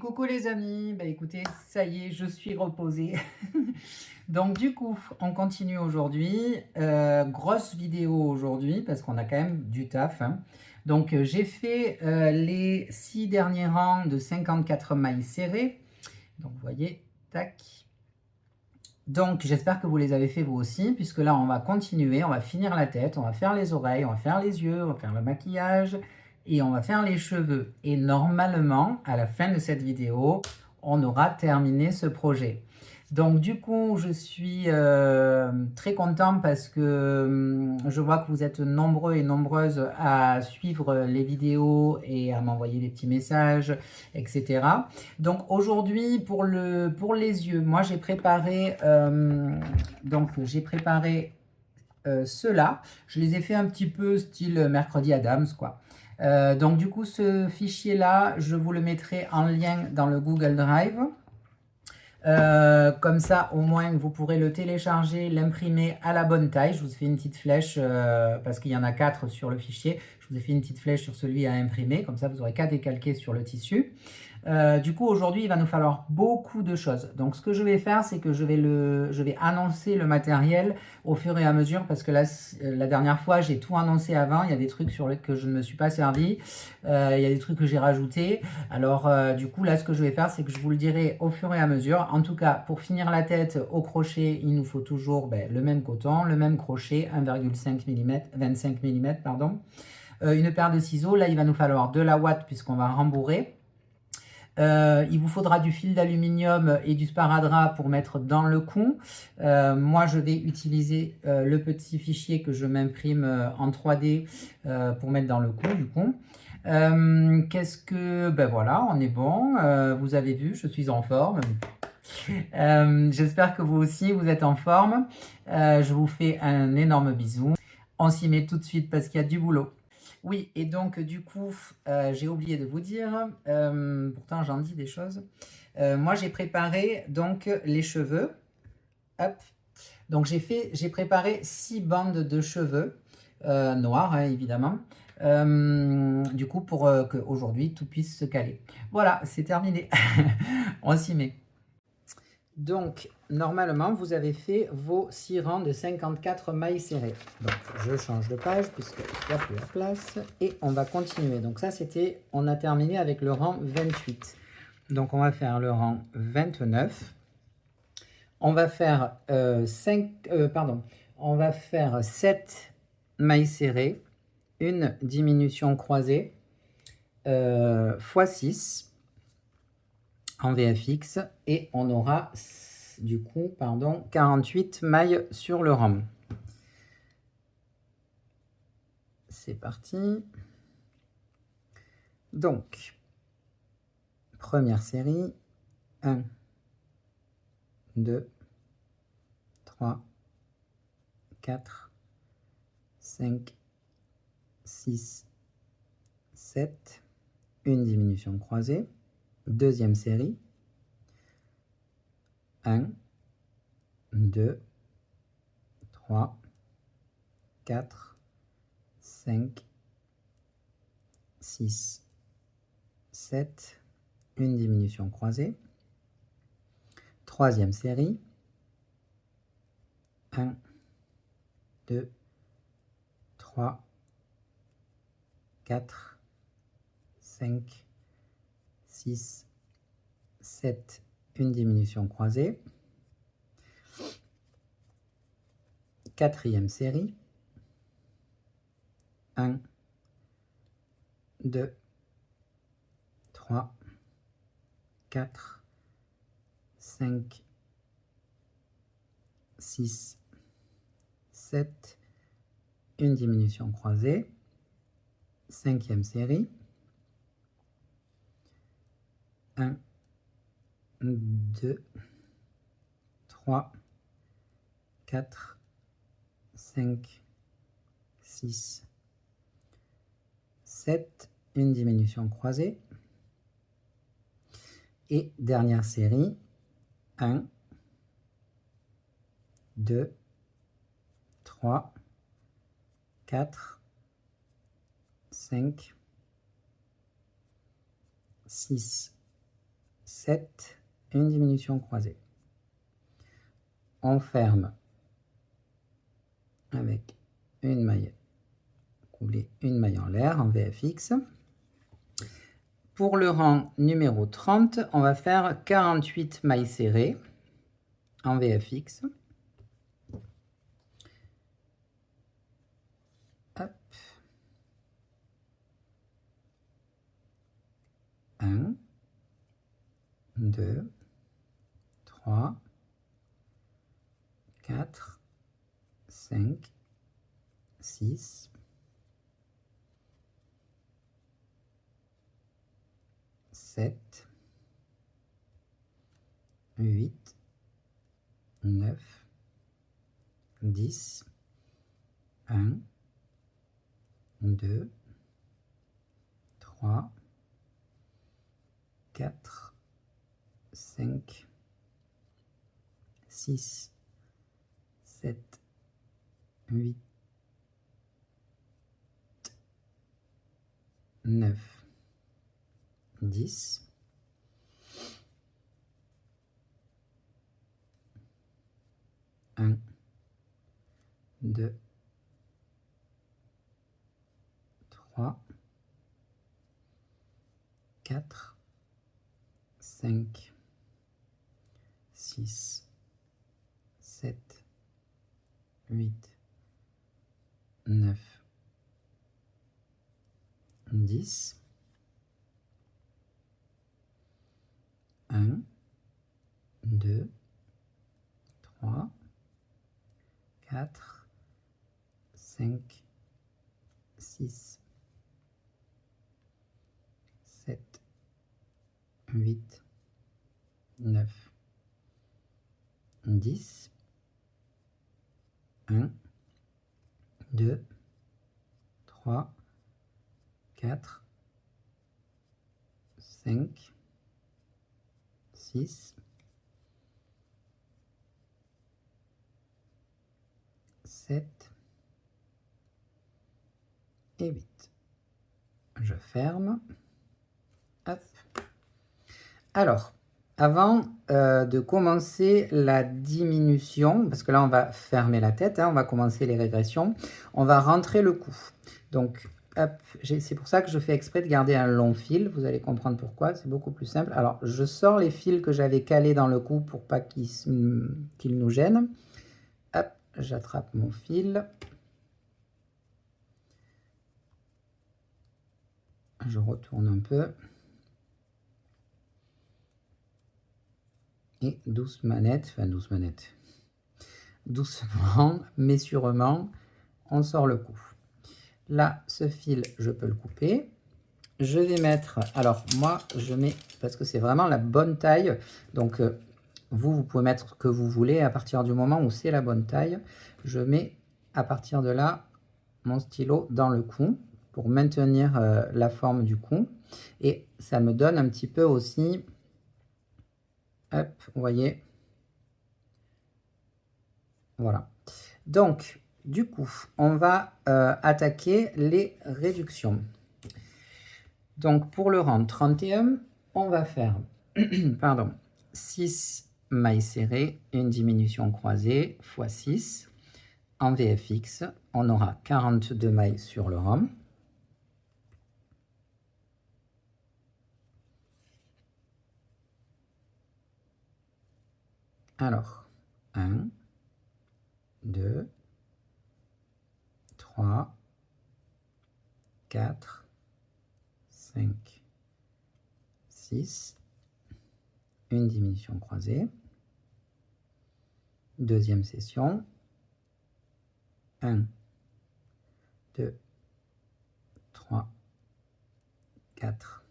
coucou les amis, bah écoutez, ça y est, je suis reposée. Donc du coup, on continue aujourd'hui. Grosse vidéo aujourd'hui parce qu'on a quand même du taf, hein. Donc j'ai fait les 6 derniers rangs de 54 mailles serrées. Donc vous voyez, tac. Donc j'espère que vous les avez fait vous aussi, puisque là on va continuer, on va finir la tête, on va faire les oreilles, on va faire les yeux, on va faire le maquillage et on va faire les cheveux. Et normalement, à la fin de cette vidéo, on aura terminé ce projet. Donc du coup, je suis très content parce que je vois que vous êtes nombreux et nombreuses à suivre les vidéos et à m'envoyer des petits messages, etc. Donc aujourd'hui, pour les yeux, moi j'ai préparé, ceux-là. Je les ai fait un petit peu style mercredi Adams, quoi. Donc du coup, ce fichier-là, je vous le mettrai en lien dans le Google Drive. Comme ça, au moins, vous pourrez le télécharger, l'imprimer à la bonne taille. Je vous ai fait une petite flèche, parce qu'il y en a 4 sur le fichier. Je vous ai fait une petite flèche sur celui à imprimer. Comme ça, vous n'aurez qu'à décalquer sur le tissu. Du coup, aujourd'hui, il va nous falloir beaucoup de choses. Donc, ce que je vais faire, c'est que je vais annoncer le matériel au fur et à mesure, parce que là, la dernière fois, j'ai tout annoncé avant. Il y a des trucs sur lesquels je ne me suis pas servi. Il y a des trucs que j'ai rajoutés. Alors, du coup, là, ce que je vais faire, c'est que je vous le dirai au fur et à mesure. En tout cas, pour finir la tête au crochet, il nous faut toujours le même coton, le même crochet, 1,5 mm, 25 mm, pardon. Une paire de ciseaux. Là, il va nous falloir de la ouate puisqu'on va rembourrer. Il vous faudra du fil d'aluminium et du sparadrap pour mettre dans le cou. Moi, je vais utiliser le petit fichier que je m'imprime en 3D pour mettre dans le cou, du coup. Qu'est-ce que... Ben voilà, on est bon. Vous avez vu, je suis en forme. J'espère que vous aussi, vous êtes en forme. Je vous fais un énorme bisou. On s'y met tout de suite parce qu'il y a du boulot. Oui, et donc du coup, j'ai oublié de vous dire, pourtant j'en dis des choses. Moi, j'ai préparé donc les cheveux. Hop. Donc j'ai préparé 6 bandes de cheveux noirs, hein, évidemment. Du coup, pour qu'aujourd'hui tout puisse se caler. Voilà, c'est terminé. On s'y met. Donc, normalement, vous avez fait vos 6 rangs de 54 mailles serrées. Donc, je change de page puisqu'il n'y a plus la place. Et on va continuer. Donc, ça, c'était... On a terminé avec le rang 28. Donc, on va faire le rang 29. On va faire, on va faire 7 mailles serrées, une diminution croisée, x 6 en VFX. Et on aura... du coup, 48 mailles sur le rang. C'est parti. Donc, première série, 1, 2, 3, 4, 5, 6, 7, une diminution croisée. Deuxième série, 1, 2, 3, 4, 5, 6, 7, une diminution croisée. Troisième série, 1, 2, 3, 4, 5, 6, 7, une diminution croisée. Quatrième série, 1, 2, 3, 4, 5, 6, 7, une diminution croisée. Cinquième série, 1, 2, 3, 4, 5, 6, 7, une diminution croisée. Et dernière série, 1, 2, 3, 4, 5, 6, 7, une diminution croisée. On ferme avec une maille coulée, une maille en l'air en VFX. Pour le rang numéro 30, on va faire 48 mailles serrées en VFX. Hop. 1, 2, 3, 4, 5, 6, 7, 8, 9, 10, 1, 2, 3, 4, 5, 6, 7, 8, 9, 10, 1, 2, 3, 4, 5, 6, 7, 8, 9, 10, 1, 2, 3, 4, 5, 6, 7, 8, 9, 10, 1, 2, 3, 4, 5, 6, 7 et 8. Je ferme. Hop. Alors, avant de commencer la diminution, parce que là on va fermer la tête, hein, on va commencer les régressions, on va rentrer le cou. Donc, hop, c'est pour ça que je fais exprès de garder un long fil, vous allez comprendre pourquoi, c'est beaucoup plus simple. Alors, je sors les fils que j'avais calés dans le cou pour pas qu'ils nous gênent. Hop, j'attrape mon fil. Je retourne un peu. Et douce manette, enfin douce manette, doucement, mais sûrement, on sort le cou. Là, ce fil, je peux le couper. Je vais mettre, alors moi, je mets, parce que c'est vraiment la bonne taille, donc vous pouvez mettre ce que vous voulez à partir du moment où c'est la bonne taille. Je mets, à partir de là, mon stylo dans le cou pour maintenir la forme du cou. Et ça me donne un petit peu aussi... Hop, vous voyez. Voilà. Donc, du coup, on va attaquer les réductions. Donc, pour le rang 31, on va faire pardon, 6 mailles serrées, une diminution croisée x 6. En VFX, on aura 42 mailles sur le rang. Alors, 1, 2, 3, 4, 5, 6, une diminution croisée. Deuxième session. 1, 2, 3, 4,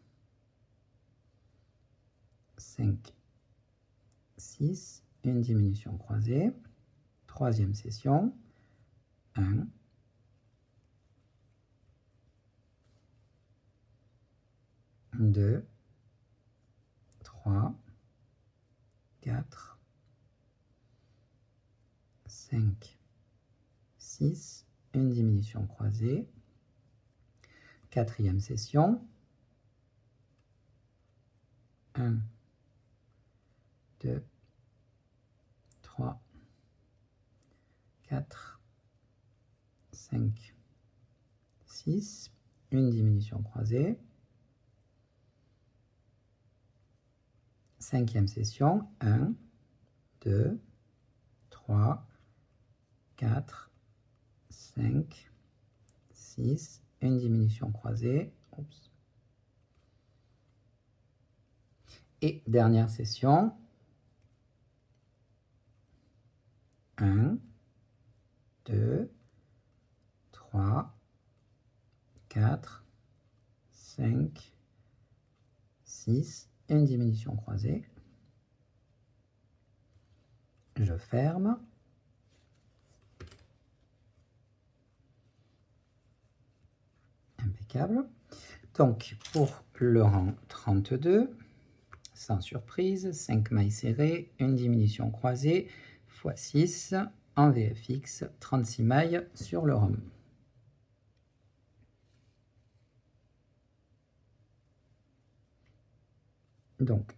5, 6, une diminution croisée. Troisième session. 1, 2, 3, 4, 5, 6, une diminution croisée. Quatrième session. 1, 2, 3, 4, 5, 6, une diminution croisée. Cinquième session, 1, 2, 3, 4, 5, 6, une diminution croisée. Oups. Et dernière session, 1, 2, 3, 4, 5, 6, une diminution croisée. Je ferme. Impeccable. Donc, pour le rang 32, sans surprise, 5 mailles serrées, une diminution croisée, x 6, en VFX, 36 mailles sur le rhum. Donc,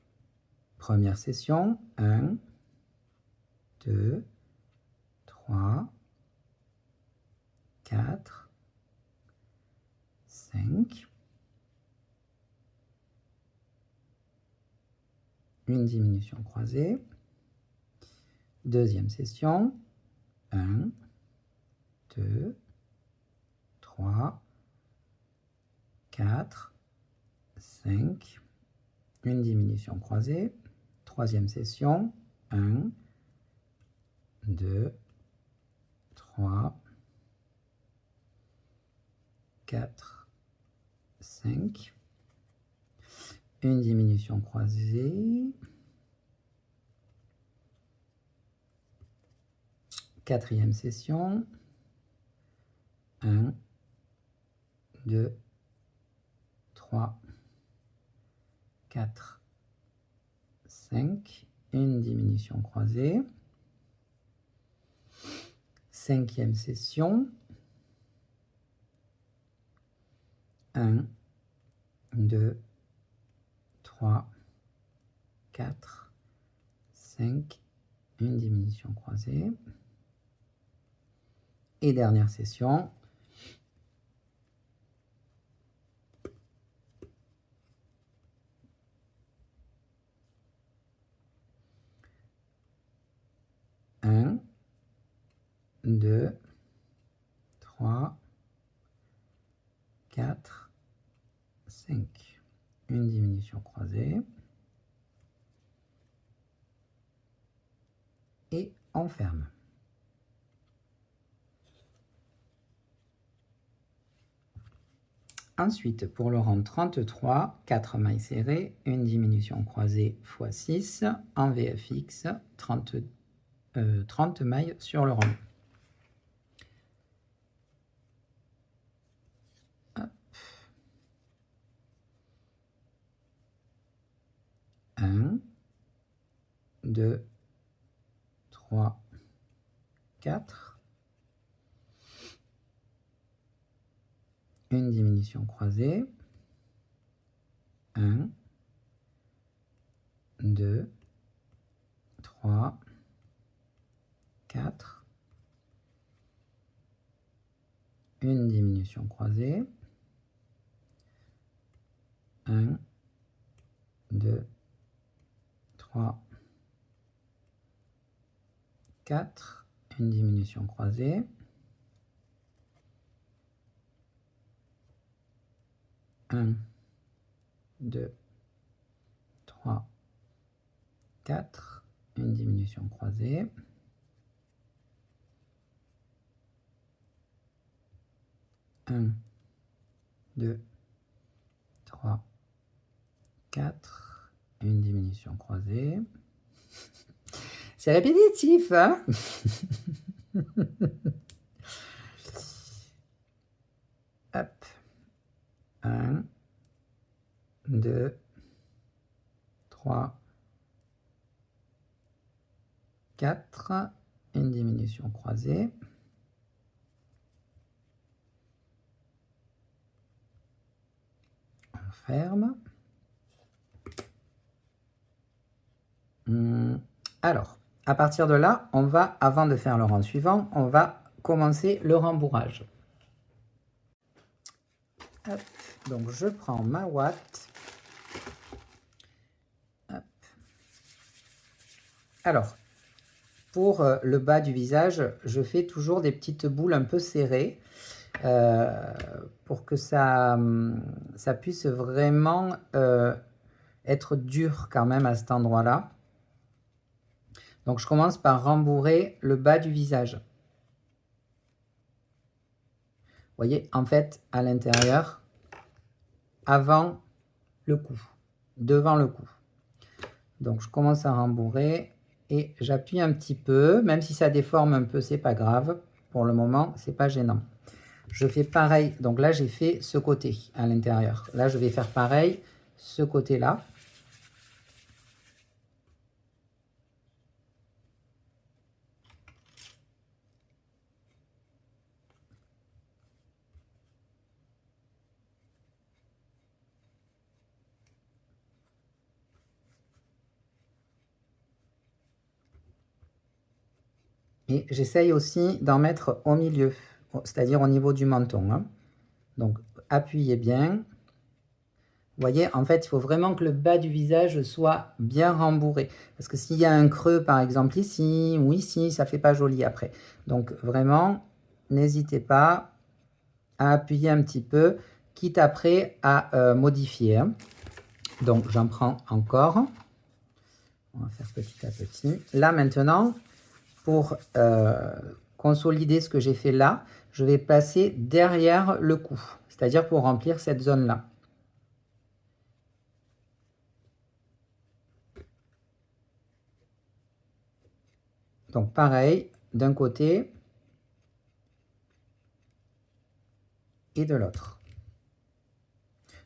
première session, 1, 2, 3, 4, 5, une diminution croisée. Deuxième session, 1, 2, 3, 4, 5, une diminution croisée. Troisième session, 1, 2, 3, 4, 5, une diminution croisée. Quatrième session, 1, 2, 3, 4, 5, une diminution croisée. Cinquième session, 1, 2, 3, 4, 5, une diminution croisée. Et dernière session, 1, 2, 3, 4, 5, une diminution croisée. Et on ferme. Ensuite, pour le rang 33, 4 mailles serrées, une diminution croisée x 6, en VFX, 30 mailles sur le rang. Hop. 1, 2, 3, 4. Une diminution croisée. 1, 2, 3, 4. Une diminution croisée. 1, 2, 3, 4. Une diminution croisée. 1, 2, 3, 4, une diminution croisée. 1, 2, 3, 4, une diminution croisée. C'est répétitif, hein? Hop. 1, 2, 3, 4, une diminution croisée. On ferme. 1, Alors, à partir de là, on va, avant de faire le rang suivant, on va commencer le rembourrage. Hop. Donc, je prends ma ouate. Hop. Alors, pour le bas du visage, je fais toujours des petites boules un peu serrées pour que ça puisse vraiment être dur quand même à cet endroit-là. Donc, je commence par rembourrer le bas du visage. Vous voyez, en fait, à l'intérieur, avant le cou, devant le cou. Donc, je commence à rembourrer et j'appuie un petit peu, même si ça déforme un peu, c'est pas grave. Pour le moment, c'est pas gênant. Je fais pareil. Donc là, j'ai fait ce côté à l'intérieur. Là, je vais faire pareil, ce côté-là. Et j'essaye aussi d'en mettre au milieu, c'est-à-dire au niveau du menton. Hein. Donc, appuyez bien. Vous voyez, en fait, il faut vraiment que le bas du visage soit bien rembourré. Parce que s'il y a un creux, par exemple, ici ou ici, ça ne fait pas joli après. Donc, vraiment, n'hésitez pas à appuyer un petit peu, quitte après à modifier. Hein. Donc, j'en prends encore. On va faire petit à petit. Là, maintenant, pour consolider ce que j'ai fait là, je vais passer derrière le cou, c'est-à-dire pour remplir cette zone-là. Donc pareil, d'un côté et de l'autre.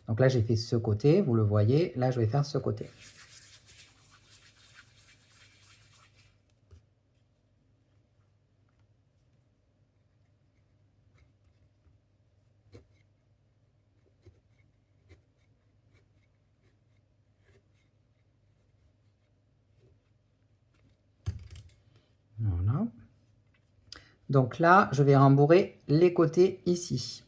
Donc là, j'ai fait ce côté, vous le voyez. Là, je vais faire ce côté. Voilà. Donc là, je vais rembourrer les côtés ici.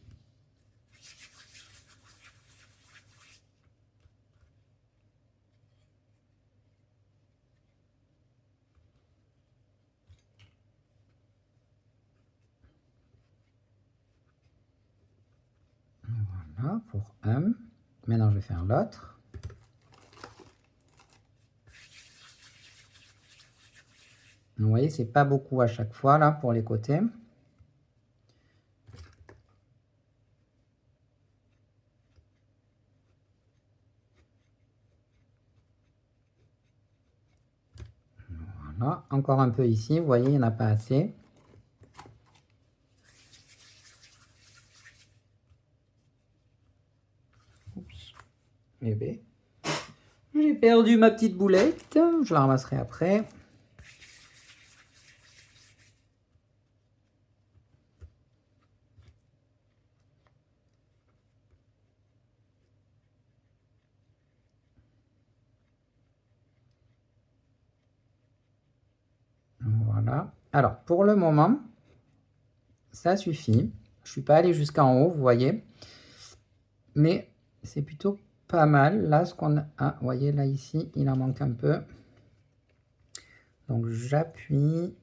Voilà, pour un. Maintenant, je vais faire l'autre. Vous voyez, c'est pas beaucoup à chaque fois, là, pour les côtés. Voilà, encore un peu ici, vous voyez, il n'y en a pas assez. Oups, bébé. J'ai perdu ma petite boulette, je la ramasserai après. Voilà. Alors, pour le moment, ça suffit. Je ne suis pas allé jusqu'en haut, vous voyez. Mais c'est plutôt pas mal. Là, ce qu'on a... Ah, vous voyez, là, ici, il en manque un peu. Donc, j'appuie.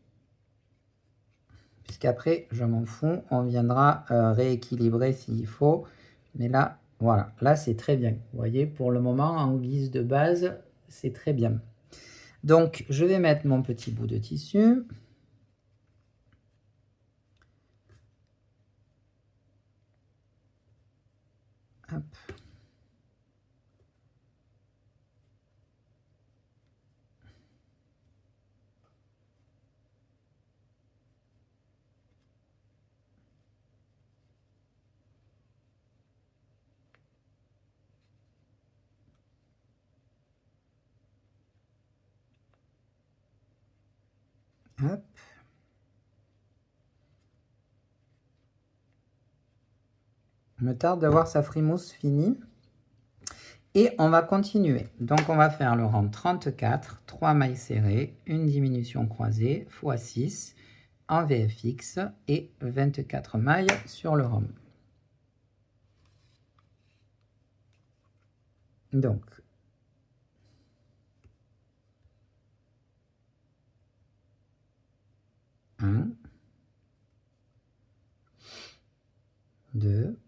Puisqu'après, je m'en fous. On viendra rééquilibrer s'il faut. Mais là, voilà. Là, c'est très bien. Vous voyez, pour le moment, en guise de base, c'est très bien. Donc, je vais mettre mon petit bout de tissu. Hop. Hop. Je me tarde de voir sa frimousse finie. Et on va continuer. Donc, on va faire le rang 34, 3 mailles serrées, une diminution croisée, x 6 en VFX et 24 mailles sur le rang. Donc, 1, 2,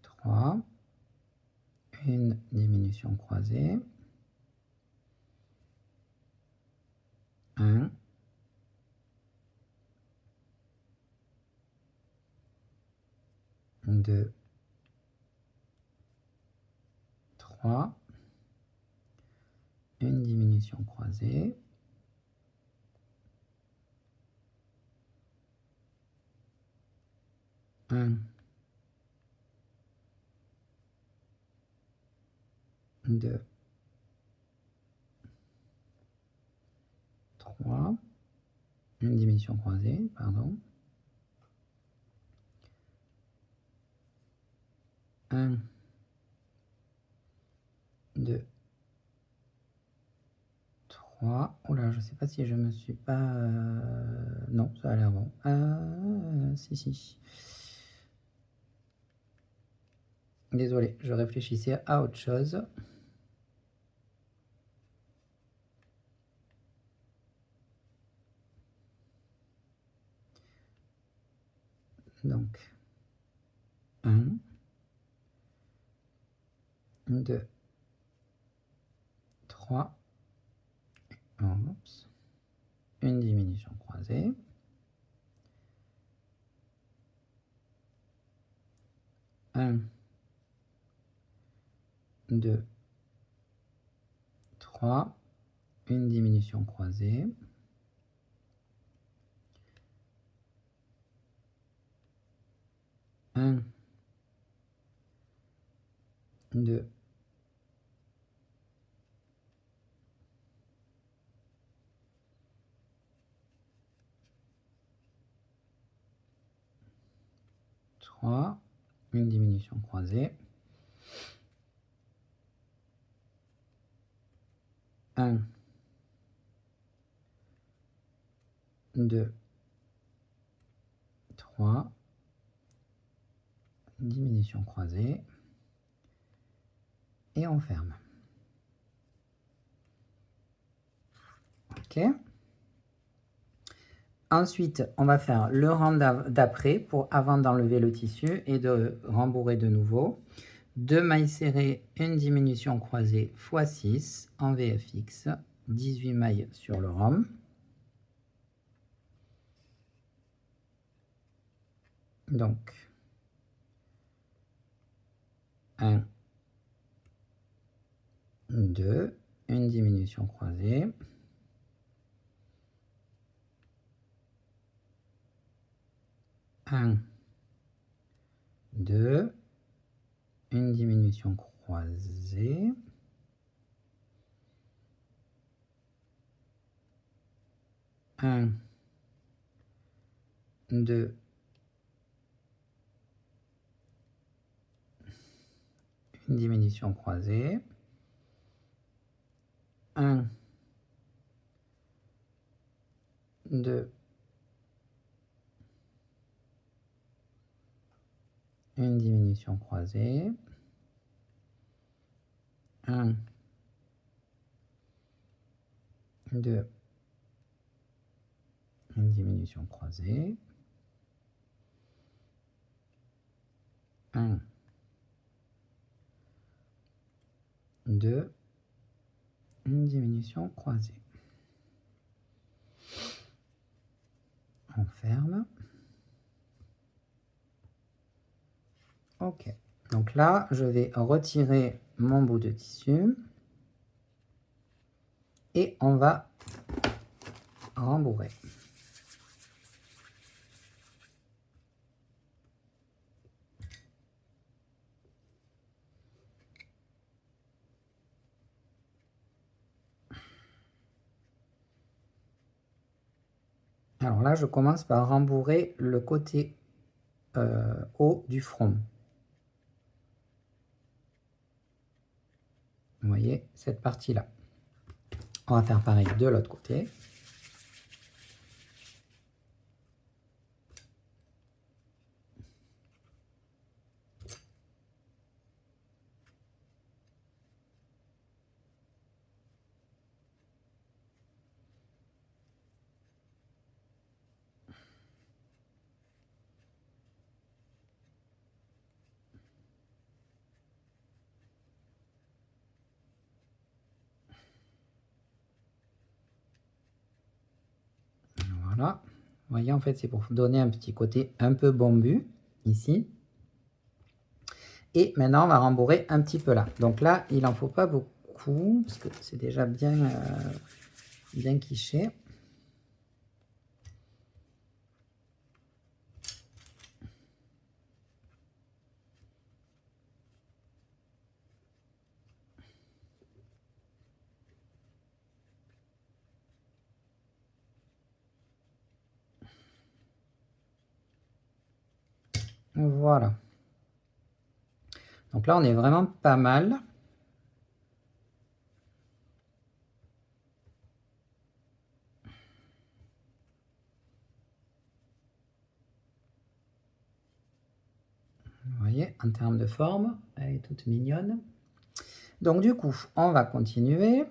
3, une diminution croisée, 1, 2, 3, une diminution croisée, 1, 2, 3, une diminution croisée, pardon, 1, 2, 3, oh là, je sais pas si je me suis pas... Non, ça a l'air bon. Si. Désolé, je réfléchissais à autre chose. Donc, 1, 2, 3, oups, une diminution croisée, 1, 2, 3, une diminution croisée, 1, 2, 3, une diminution croisée, 1, 2, 3, diminution croisée, et on ferme. Ok. Ensuite, on va faire le rang d'après avant d'enlever le tissu et de rembourrer de nouveau. 2 mailles serrées, une diminution croisée x 6 en VFX, 18 mailles sur le rang. Donc, 1, 2, une diminution croisée, 1, 2, une diminution croisée, 1, 2, une diminution croisée, 1, 2, une diminution croisée, 1, 2, une diminution croisée, 1, 2, une diminution croisée. On ferme. Ok. Donc là, je vais retirer mon bout de tissu et on va rembourrer. Alors là, je commence par rembourrer le côté haut du front. Vous voyez cette partie-là. On va faire pareil de l'autre côté. Voilà. Vous voyez, en fait, c'est pour donner un petit côté un peu bombu, ici. Et maintenant, on va rembourrer un petit peu là. Donc là, il n'en faut pas beaucoup, parce que c'est déjà bien quiché. Voilà. Donc là, on est vraiment pas mal. Vous voyez, en termes de forme, elle est toute mignonne. Donc du coup, on va continuer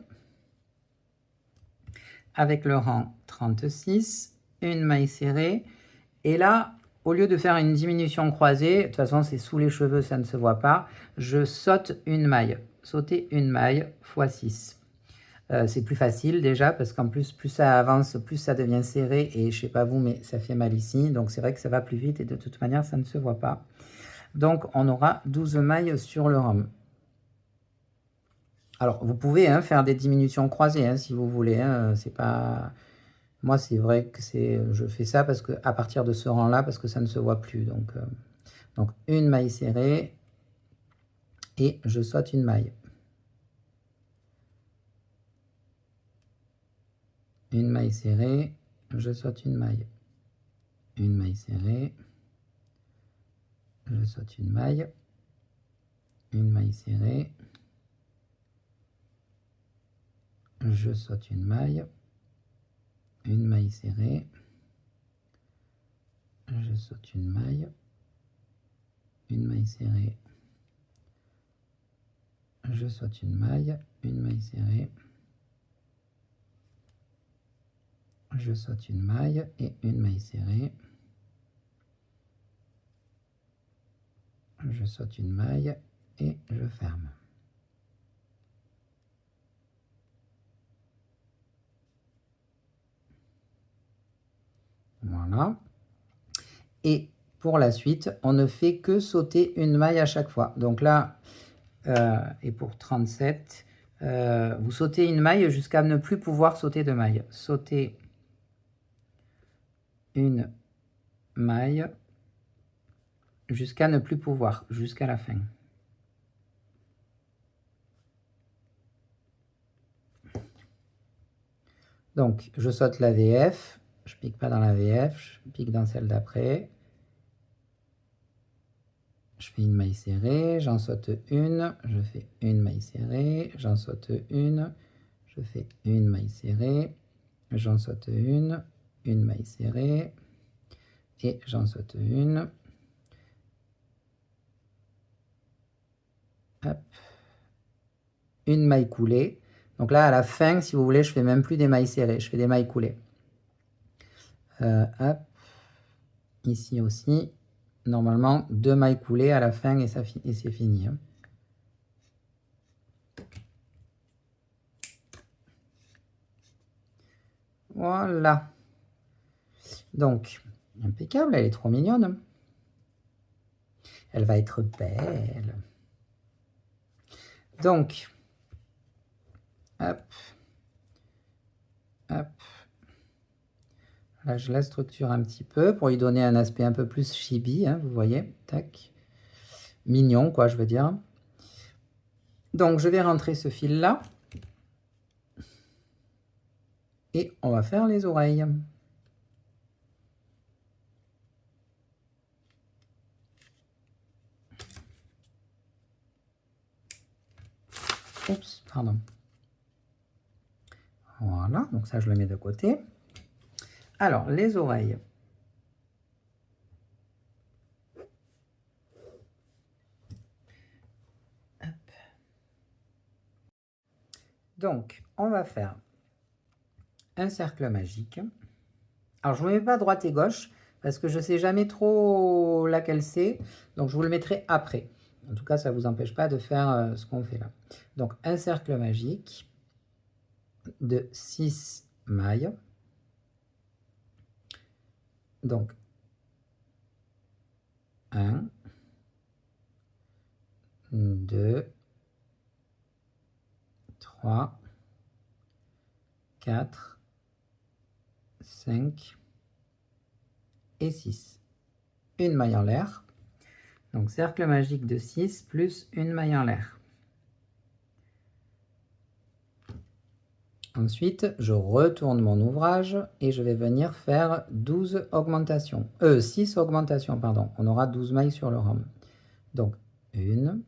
avec le rang 36, une maille serrée. Et là, au lieu de faire une diminution croisée, de toute façon c'est sous les cheveux, ça ne se voit pas, je saute une maille. Sauter une maille x 6. C'est plus facile déjà parce qu'en plus ça avance, plus ça devient serré et je sais pas vous mais ça fait mal ici, donc c'est vrai que ça va plus vite et de toute manière ça ne se voit pas. Donc on aura 12 mailles sur le rhum. Alors vous pouvez faire des diminutions croisées si vous voulez, c'est pas... Moi c'est vrai que je fais ça parce que à partir de ce rang là parce que ça ne se voit plus, donc une maille serrée et je saute une maille. Une maille serrée, je saute une maille. Une maille serrée, je saute une maille. Une maille serrée, je saute une maille. Une maille serrée, je saute une maille. Une maille serrée, je saute une maille. Une maille serrée, je saute une maille et une maille serrée. Je saute une maille et je ferme. Voilà. Et pour la suite, on ne fait que sauter une maille à chaque fois. Donc là, et pour 37, vous sautez une maille jusqu'à ne plus pouvoir sauter de maille. Sauter une maille jusqu'à ne plus pouvoir, jusqu'à la fin. Donc, je saute la VF, je pique pas dans la VF, je pique dans celle d'après. Je fais une maille serrée, j'en saute une, je fais une maille serrée, j'en saute une, je fais une maille serrée, j'en saute une maille serrée, et j'en saute une. Hop. Une maille coulée. Donc là, à la fin, si vous voulez, je fais même plus des mailles serrées, je fais des mailles coulées. Hop. Ici aussi, normalement, 2 mailles coulées à la fin et c'est fini. Voilà. Donc, impeccable, elle est trop mignonne. Elle va être belle. Donc, hop, hop. Là, je la structure un petit peu pour lui donner un aspect un peu plus chibi, vous voyez, tac. Mignon, quoi, je veux dire. Donc, je vais rentrer ce fil-là. Et on va faire les oreilles. Oups, pardon. Voilà, donc ça je le mets de côté. Alors, les oreilles. Hop. Donc, on va faire un cercle magique. Alors, je ne mets pas droite et gauche parce que je ne sais jamais trop laquelle c'est. Donc, je vous le mettrai après. En tout cas, ça ne vous empêche pas de faire ce qu'on fait là. Donc, un cercle magique de 6 mailles. Donc, 1, 2, 3, 4, 5 et 6. Une maille en l'air. Donc, cercle magique de 6 plus une maille en l'air. Ensuite, je retourne mon ouvrage et je vais venir faire 12 augmentations. 6 augmentations, pardon. On aura 12 mailles sur le rhum. Donc, 1,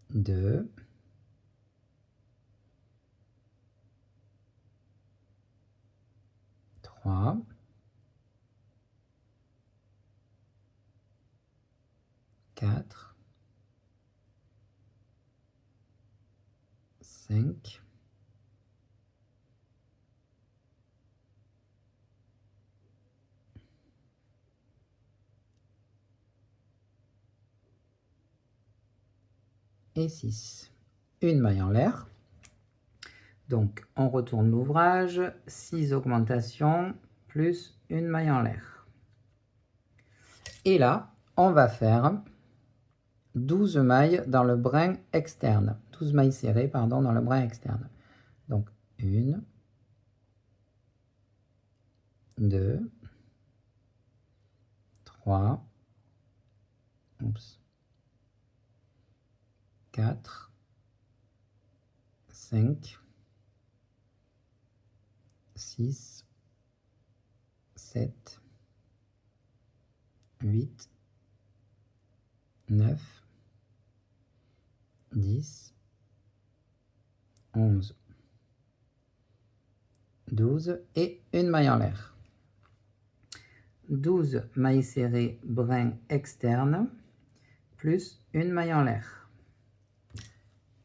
2, 3, 4, 5, et 6. Une maille en l'air. Donc, on retourne l'ouvrage, 6 augmentations plus une maille en l'air. Et là, on va faire 12 mailles dans le brin externe. 12 mailles serrées, pardon, dans le brin externe. Donc, 1, 2, 3, 4, 5, 6, 7, 8, 9, 10, 11, 12 et une maille en l'air. 12 mailles serrées brin externe plus une maille en l'air.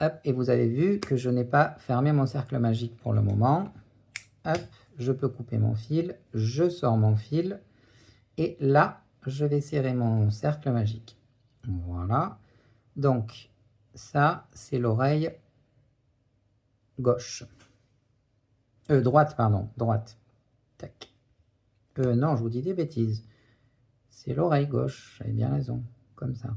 Hop, et vous avez vu que je n'ai pas fermé mon cercle magique pour le moment. Hop, je peux couper mon fil, je sors mon fil et là, je vais serrer mon cercle magique. Voilà. Donc, ça, c'est l'oreille gauche. Droite, pardon, droite. Tac. Non, je vous dis des bêtises. C'est l'oreille gauche, j'avais bien raison, comme ça.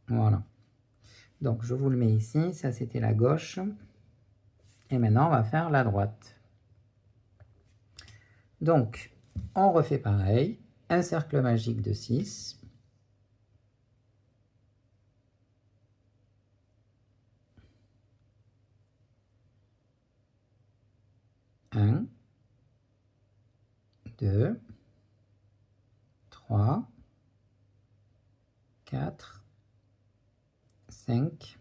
Voilà. Donc, je vous le mets ici, ça c'était la gauche. Et maintenant, on va faire la droite. Donc, on refait pareil, un cercle magique de 6. Un, 2, 3, 4, 5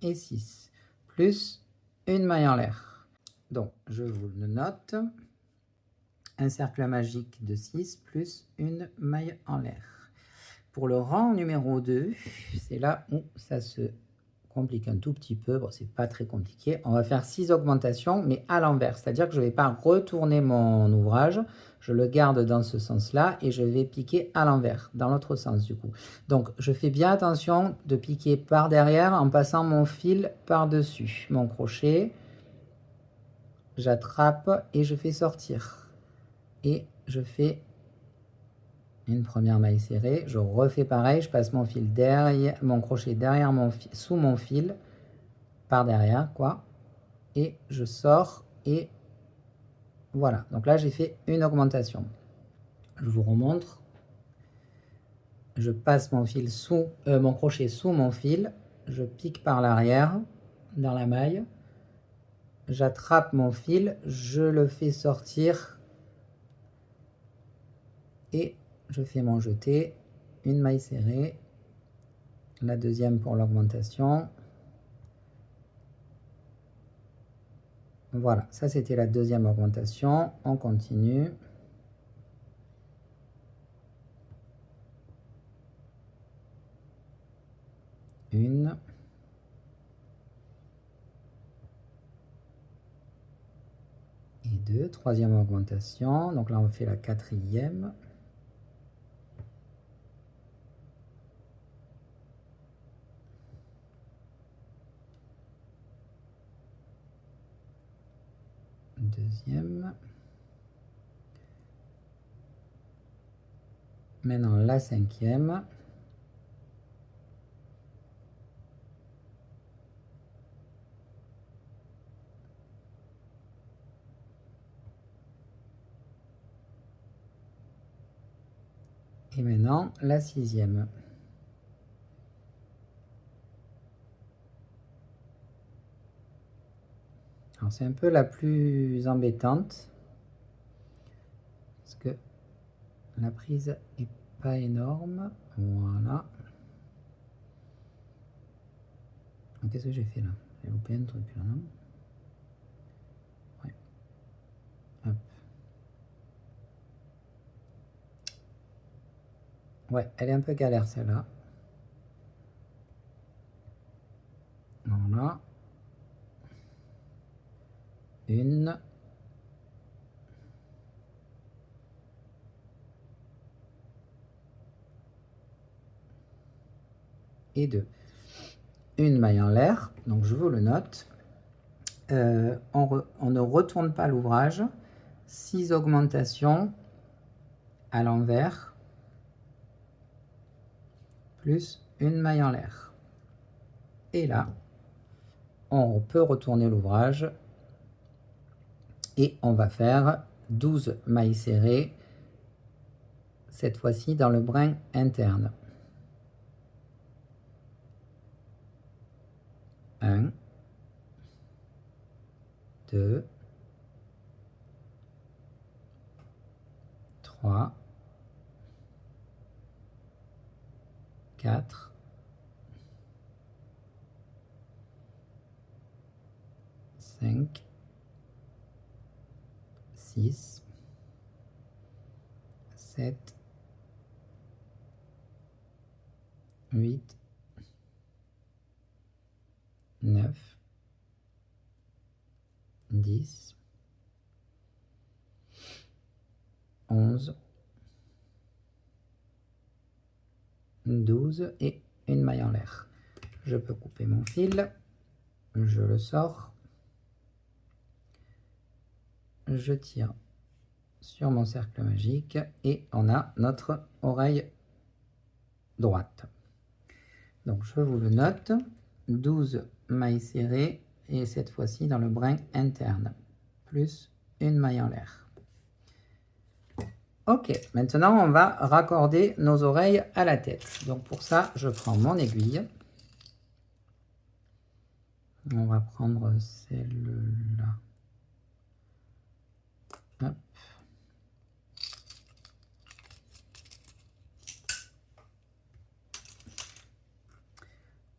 et 6, plus une maille en l'air. Donc, je vous le note. Un cercle magique de 6 plus une maille en l'air. Pour le rang numéro 2, c'est là où ça se complique un tout petit peu. Bon, c'est pas très compliqué. On va faire 6 augmentations, mais à l'envers. C'est-à-dire que je ne vais pas retourner mon ouvrage. Je le garde dans ce sens-là et je vais piquer à l'envers, dans l'autre sens du coup. Donc, je fais bien attention de piquer par derrière en passant mon fil par-dessus mon crochet. J'attrape et je fais sortir. Et je fais une première maille serrée, je refais pareil, je passe mon fil derrière, mon crochet derrière mon fil, sous mon fil, par derrière quoi, et je sors et voilà. Donc là j'ai fait une augmentation. Je vous remontre. Je passe mon fil sous mon crochet sous mon fil, je pique par l'arrière dans la maille, j'attrape mon fil, je le fais sortir et je fais mon jeté une maille serrée, la deuxième pour l'augmentation. Voilà, ça c'était la deuxième augmentation. On continue. Une. Et deux, troisième augmentation. Donc là on fait la quatrième. Deuxième. Maintenant la cinquième. Et maintenant la sixième. Alors c'est un peu la plus embêtante parce que la prise est pas énorme. Voilà. Qu'est-ce que j'ai fait là? J'ai loupé un truc là, non? Ouais. Hop. Ouais, elle est un peu galère celle-là. Voilà. Une. Et deux. Une maille en l'air, donc je vous le note. On ne retourne pas l'ouvrage. 6 augmentations à l'envers, plus une maille en l'air. Et là, on peut retourner l'ouvrage et on va faire 12 mailles serrées, cette fois-ci dans le brin interne. 1, 2, 3, 4, 5, 6, 7, 8, 9, 10, 11, 12 et une maille en l'air. Je peux couper mon fil, je le sors, je tire sur mon cercle magique et on a notre oreille droite. Donc je vous le note, 12 mailles serrées et cette fois-ci dans le brin interne, plus une maille en l'air. Ok, maintenant on va raccorder nos oreilles à la tête. Donc pour ça, je prends mon aiguille. On va prendre celle-là. Hop.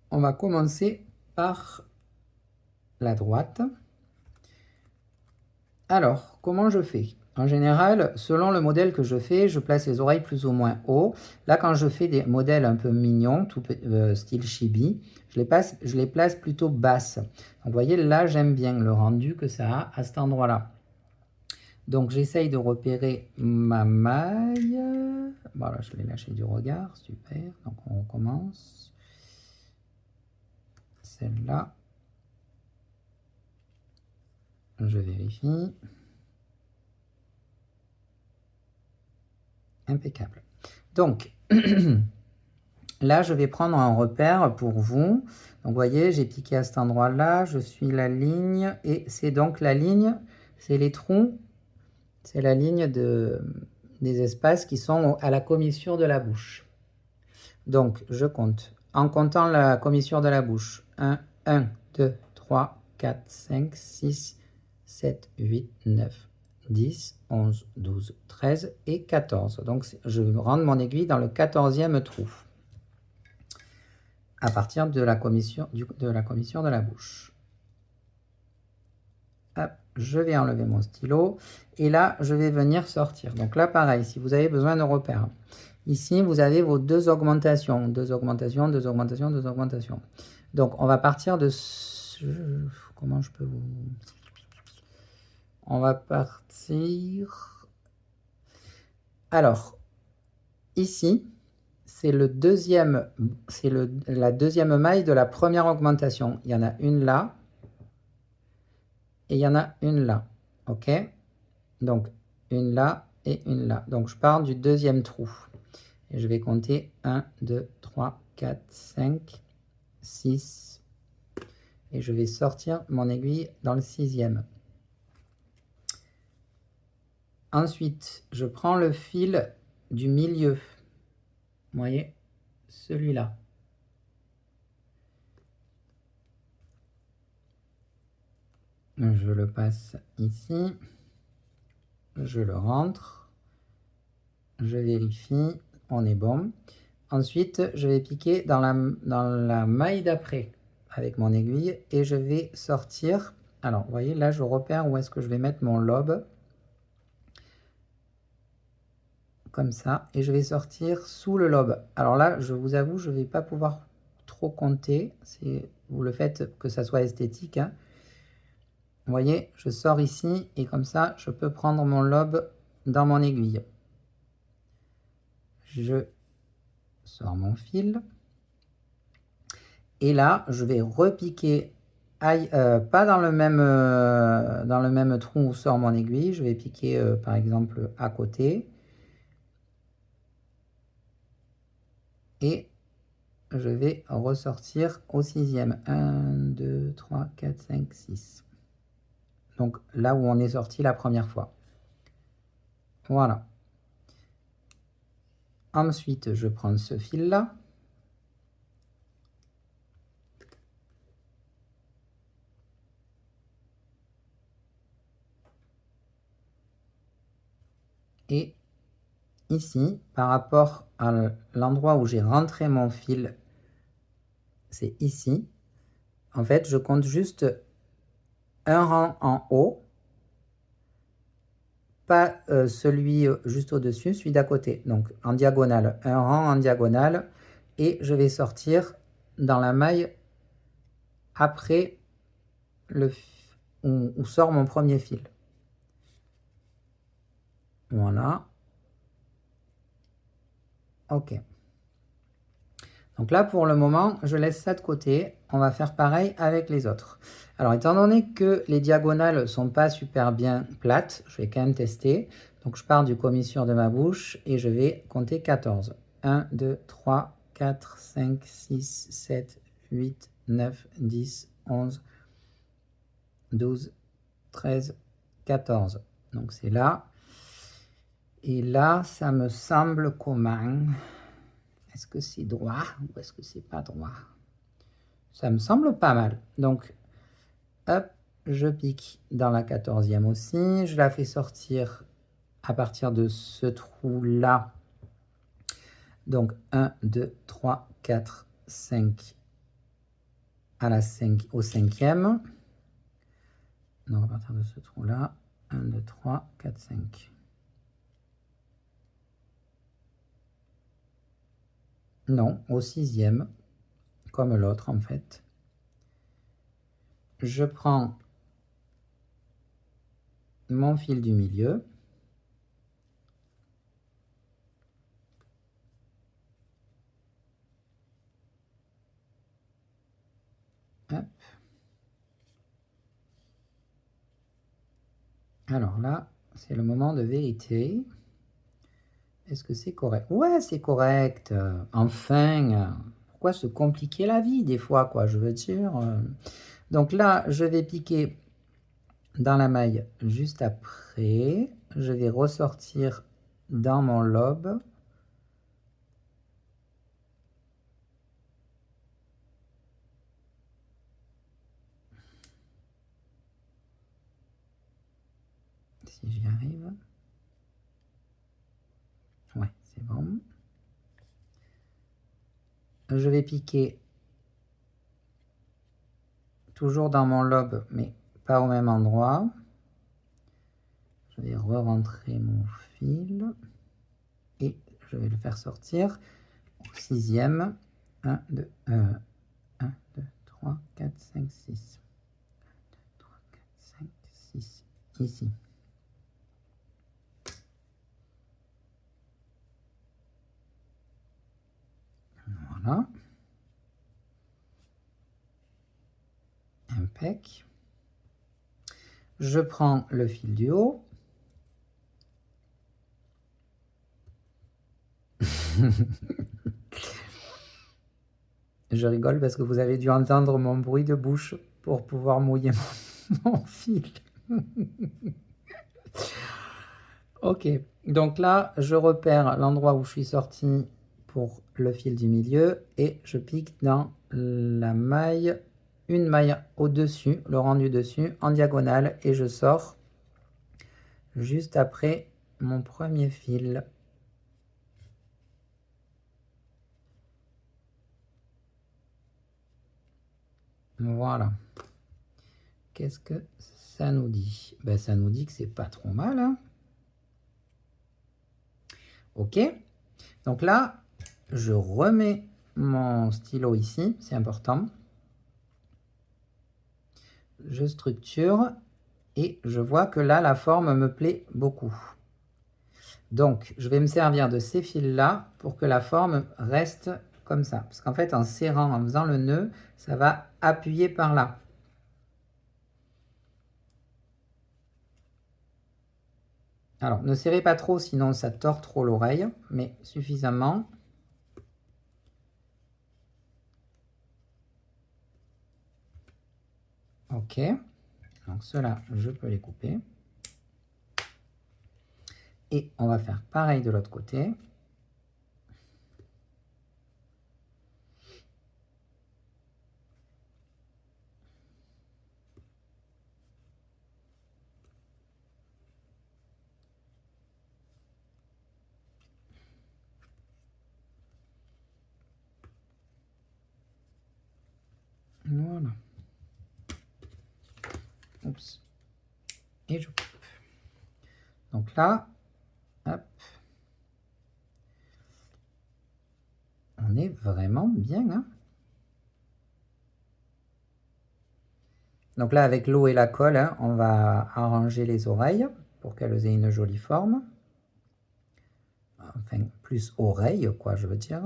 On va commencer par la droite. Alors, comment je fais? En général, selon le modèle que je fais, je place les oreilles plus ou moins haut. Là, quand je fais des modèles un peu mignons, tout style chibi, je les place plutôt basses. Donc, vous voyez, là, j'aime bien le rendu que ça a à cet endroit-là. Donc, j'essaye de repérer ma maille. Voilà, je l'ai lâché du regard, super. Donc, on recommence. Celle-là. Je vérifie. Impeccable. Donc, là, je vais prendre un repère pour vous. Donc, vous voyez, j'ai piqué à cet endroit-là. Je suis la ligne. Et c'est donc la ligne, c'est les trous. C'est la ligne des espaces qui sont à la commissure de la bouche. Donc, je compte. En comptant la commissure de la bouche. 1, 2, 3, 4, 5, 6, 7, 8, 9, 10, 11, 12, 13 et 14. Donc, je rentre mon aiguille dans le 14e trou à partir de la commission de la bouche. Hop, je vais enlever mon stylo et là, je vais venir sortir. Donc là, pareil, si vous avez besoin de repères, ici, vous avez vos deux augmentations. Deux augmentations, deux augmentations, deux augmentations. Donc, on va partir de... Comment je peux vous... On va partir... Alors, ici, c'est la deuxième maille de la première augmentation. Il y en a une là et il y en a une là. OK? Donc, une là et une là. Donc, je pars du deuxième trou. Et je vais compter 1, 2, 3, 4, 5, 6. Et je vais sortir mon aiguille dans le 6e. Ensuite, je prends le fil du milieu. Vous voyez, celui-là. Je le passe ici. Je le rentre. Je vérifie. On est bon. Ensuite, je vais piquer dans la maille d'après avec mon aiguille et je vais sortir. Alors, vous voyez, là, je repère où est-ce que je vais mettre mon lobe. Comme ça. Et je vais sortir sous le lobe. Alors là, je vous avoue, je ne vais pas pouvoir trop compter. Vous le faites que ça soit esthétique. Hein. Vous voyez, je sors ici et comme ça, je peux prendre mon lobe dans mon aiguille. Je sors mon fil. Et là, je vais repiquer, pas dans le même trou où sort mon aiguille. Je vais piquer, par exemple, à côté. Et je vais ressortir au 6e. 1, 2, 3, 4, 5, 6. Donc là où on est sorti la première fois. Voilà. Ensuite, je prends ce fil-là. Et ici, par rapport à l'endroit où j'ai rentré mon fil, c'est ici. En fait, je compte juste un rang en haut, pas celui juste au-dessus, celui d'à côté. Donc en diagonale, un rang en diagonale, et je vais sortir dans la maille après où sort mon premier fil. Voilà. OK. Donc là, pour le moment, je laisse ça de côté. On va faire pareil avec les autres. Alors, étant donné que les diagonales ne sont pas super bien plates, je vais quand même tester. Donc, je pars du commissure de ma bouche et je vais compter 14. 1, 2, 3, 4, 5, 6, 7, 8, 9, 10, 11, 12, 13, 14. Donc, c'est là. Et là, ça me semble comment? Est-ce que c'est droit ou est-ce que c'est pas droit? Ça me semble pas mal. Donc, hop, je pique dans la 14e aussi. Je la fais sortir à partir de ce trou-là. Donc, 1, 2, 3, 4, 5 au 5e. Donc, à partir de ce trou-là, 1, 2, 3, 4, 5. Non, au 6e, comme l'autre en fait. Je prends mon fil du milieu. Hop. Alors là, c'est le moment de vérité. Est-ce que c'est correct? Ouais, c'est correct. Enfin, pourquoi se compliquer la vie des fois, quoi, je veux dire. Donc là, je vais piquer dans la maille juste après. Je vais ressortir dans mon lobe. si j'y arrive. Ouais, c'est bon. Je vais piquer toujours dans mon lobe, mais pas au même endroit. Je vais re-rentrer mon fil et je vais le faire sortir au 6e. 1, 2, 3, 4, 5, 6. 3, 4, 5, 6. Ici. Voilà. Impec. Je prends le fil du haut. Je rigole parce que vous avez dû entendre mon bruit de bouche pour pouvoir mouiller mon fil. Ok, donc là, je repère l'endroit où je suis sorti pour le fil du milieu et je pique dans la maille, une maille au-dessus, le rendu dessus, en diagonale, et je sors juste après mon premier fil. Voilà. Qu'est-ce que ça nous dit? Ben, ça nous dit que c'est pas trop mal, hein. Ok. Donc là, je remets mon stylo ici, c'est important. Je structure et je vois que là, la forme me plaît beaucoup. Donc, je vais me servir de ces fils-là pour que la forme reste comme ça. Parce qu'en fait, en serrant, en faisant le nœud, ça va appuyer par là. Alors, ne serrez pas trop, sinon ça tord trop l'oreille, mais suffisamment. Ok, donc ceux-là, je peux les couper. Et on va faire pareil de l'autre côté. Voilà. Oups. Et je coupe. Donc là, hop. On est vraiment bien, hein. Donc là, avec l'eau et la colle, hein, on va arranger les oreilles pour qu'elles aient une jolie forme. Enfin, plus oreille, quoi, je veux dire.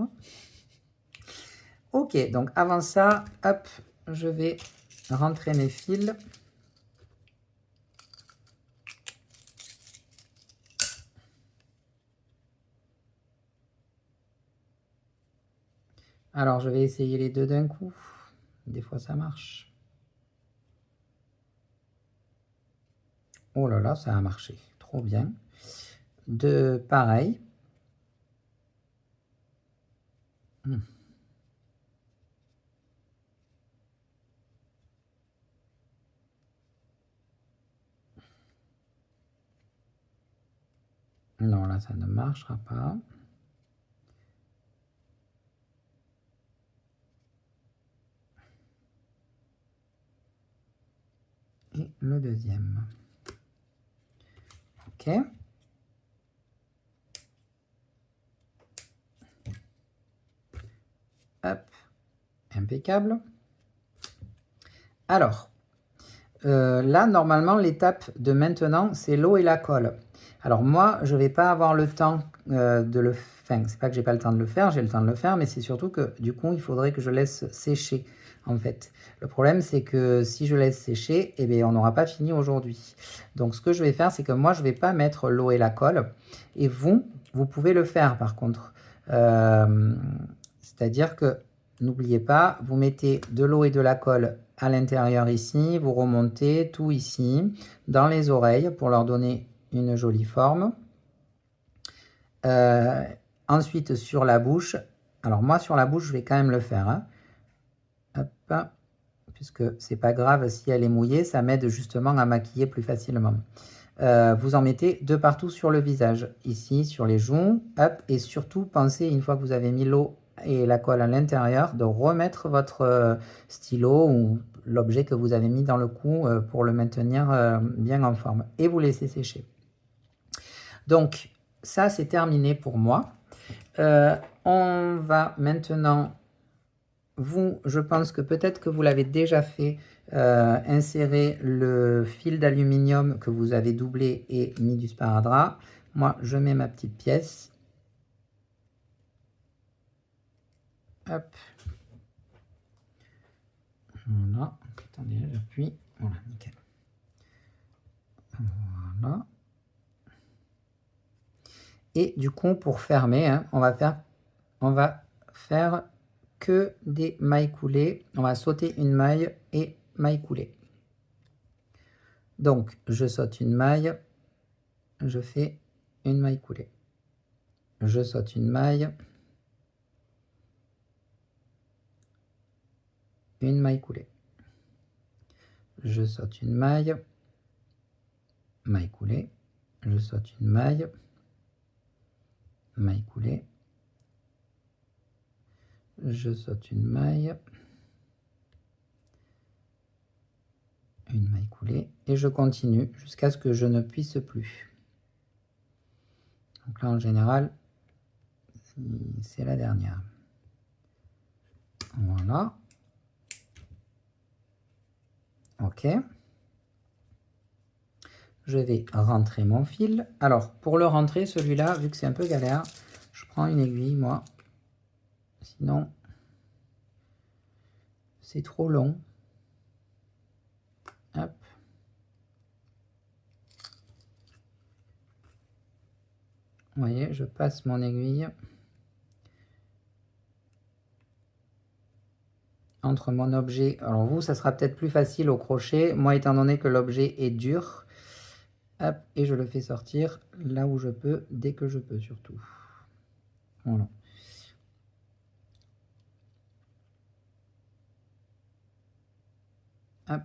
Ok, donc avant ça, hop, je vais rentrer mes fils. Alors, je vais essayer les deux d'un coup. Des fois, ça marche. Oh là là, ça a marché. Trop bien. De pareil. Non, là, ça ne marchera pas. Et le deuxième. Ok. Hop. Impeccable. Alors, là, normalement, l'étape de maintenant, c'est l'eau et la colle. Alors moi, je ne vais pas avoir le temps de le faire. Enfin, c'est pas que j'ai pas le temps de le faire, j'ai le temps de le faire, mais c'est surtout que du coup, il faudrait que je laisse sécher, en fait. Le problème, c'est que si je laisse sécher, eh bien, on n'aura pas fini aujourd'hui. Donc, ce que je vais faire, c'est que moi, je ne vais pas mettre l'eau et la colle. Et vous pouvez le faire, par contre. C'est-à-dire que, n'oubliez pas, vous mettez de l'eau et de la colle à l'intérieur ici, vous remontez tout ici, dans les oreilles, pour leur donner une jolie forme. Ensuite, sur la bouche, alors moi, sur la bouche, je vais quand même le faire. Hein. Hop, puisque c'est pas grave si elle est mouillée, ça m'aide justement à maquiller plus facilement. vous en mettez de partout sur le visage, ici sur les joues, hop, et surtout pensez, une fois que vous avez mis l'eau et la colle à l'intérieur, de remettre votre stylo ou l'objet que vous avez mis dans le cou pour le maintenir bien en forme, et vous laissez sécher. Donc ça c'est terminé pour moi. On va maintenant, vous, je pense que peut-être que vous l'avez déjà fait, insérer le fil d'aluminium que vous avez doublé et mis du sparadrap. Moi, je mets ma petite pièce. Hop. Voilà. Attendez, j'appuie. Voilà, nickel. Voilà. Et du coup, pour fermer, hein, on va faire que des mailles coulées. On va sauter une maille et maille coulée. Donc, je saute une maille, je fais une maille coulée. Je saute une maille coulée. Je saute une maille coulée. Je saute une maille coulée. Je saute une maille coulée, et je continue jusqu'à ce que je ne puisse plus. Donc là, en général, c'est la dernière. Voilà. Ok. Je vais rentrer mon fil. Alors, pour le rentrer, celui-là, vu que c'est un peu galère, je prends une aiguille, moi. Sinon, c'est trop long. Hop. Vous voyez, je passe mon aiguille entre mon objet. Alors vous, ça sera peut-être plus facile au crochet. Moi, étant donné que l'objet est dur, hop, et je le fais sortir là où je peux, dès que je peux surtout. Voilà. Hop.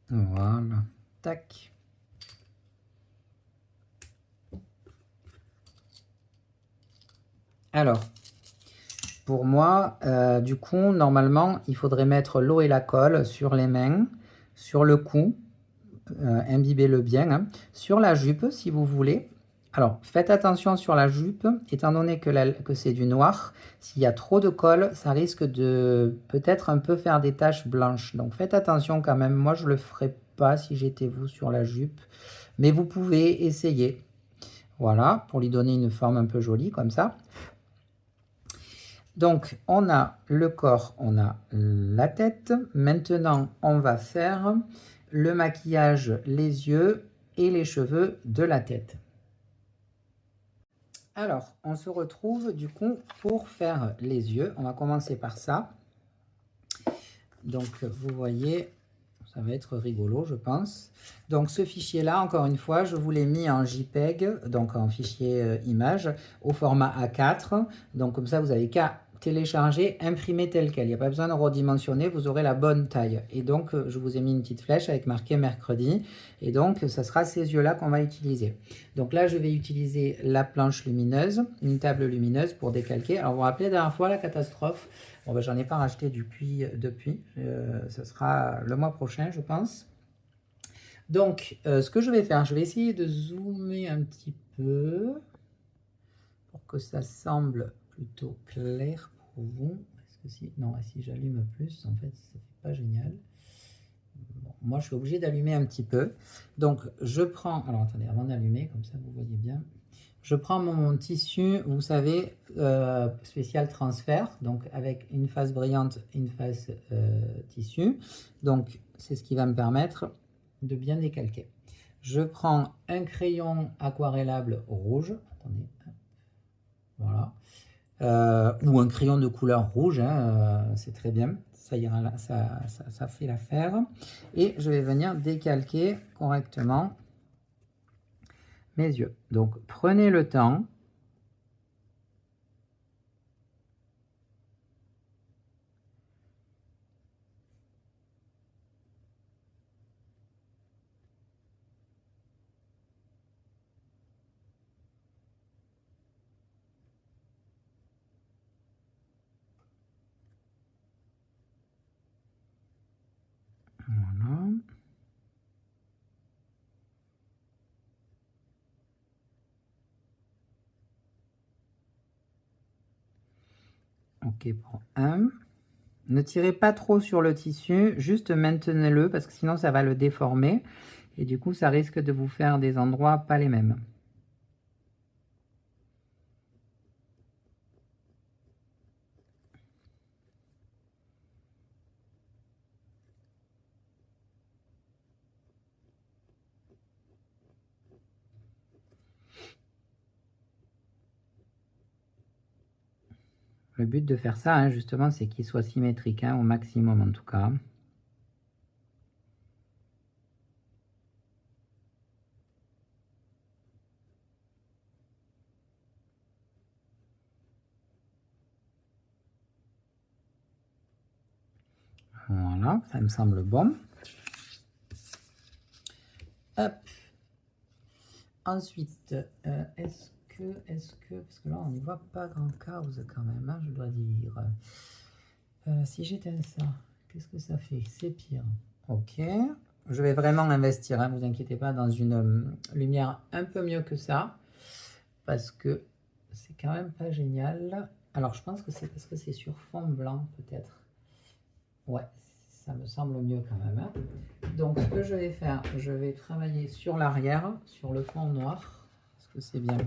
Voilà. Tac. Alors, pour moi, du coup, normalement, il faudrait mettre l'eau et la colle sur les mains, sur le cou, imbibez-le bien, hein, sur la jupe si vous voulez. Alors, faites attention sur la jupe, étant donné que c'est du noir, s'il y a trop de colle, ça risque de peut-être un peu faire des taches blanches. Donc faites attention quand même, moi je ne le ferais pas si j'étais vous sur la jupe, mais vous pouvez essayer. Voilà, pour lui donner une forme un peu jolie comme ça. Donc, on a le corps, on a la tête. Maintenant, on va faire le maquillage, les yeux et les cheveux de la tête. Alors, on se retrouve du coup pour faire les yeux. On va commencer par ça. Donc, vous voyez, ça va être rigolo, je pense. Donc, ce fichier-là, encore une fois, je vous l'ai mis en JPEG, donc en fichier image, au format A4. Donc, comme ça, vous n'avez qu'à télécharger, imprimer tel quel. Il n'y a pas besoin de redimensionner, vous aurez la bonne taille. Et donc, je vous ai mis une petite flèche avec marqué mercredi. Et donc, ça sera ces yeux-là qu'on va utiliser. Donc là, je vais utiliser la planche lumineuse, une table lumineuse pour décalquer. Alors, vous vous rappelez la dernière fois, la catastrophe? Bon, ben, j'en ai pas racheté depuis. Ce sera le mois prochain, je pense. Donc, ce que je vais faire, je vais essayer de zoomer un petit peu pour que ça semble plutôt clair pour vous. Est-ce que si, non, si j'allume plus, en fait, ça fait pas génial. Bon, moi, je suis obligé d'allumer un petit peu. Donc, je prends... Alors, attendez, avant d'allumer, comme ça, vous voyez bien. Je prends mon tissu, vous savez, spécial transfert, donc avec une face brillante, une face tissu. Donc, c'est ce qui va me permettre de bien décalquer. Je prends un crayon aquarellable rouge. Attendez, voilà. Ou un crayon de couleur rouge, hein, c'est très bien. Ça ira, ça fait l'affaire. Et je vais venir décalquer correctement mes yeux. Donc, prenez le temps. Ok pour un. Ne tirez pas trop sur le tissu, juste maintenez-le parce que sinon ça va le déformer. Et du coup, ça risque de vous faire des endroits pas les mêmes. Le but de faire ça, hein, justement, c'est qu'il soit symétrique, hein, au maximum en tout cas. Voilà, ça me semble bon. Hop. Ensuite, est-ce que, parce que là on n'y voit pas grand cause quand même, hein, je dois dire. Si j'éteins ça, qu'est-ce que ça fait? C'est pire. Ok, je vais vraiment investir, hein, vous inquiétez pas, dans une lumière un peu mieux que ça, parce que c'est quand même pas génial. Alors je pense que c'est parce que c'est sur fond blanc peut-être. Ouais, ça me semble mieux quand même, hein. Donc ce que je vais faire, je vais travailler sur l'arrière, sur le fond noir. Est-ce que c'est bien?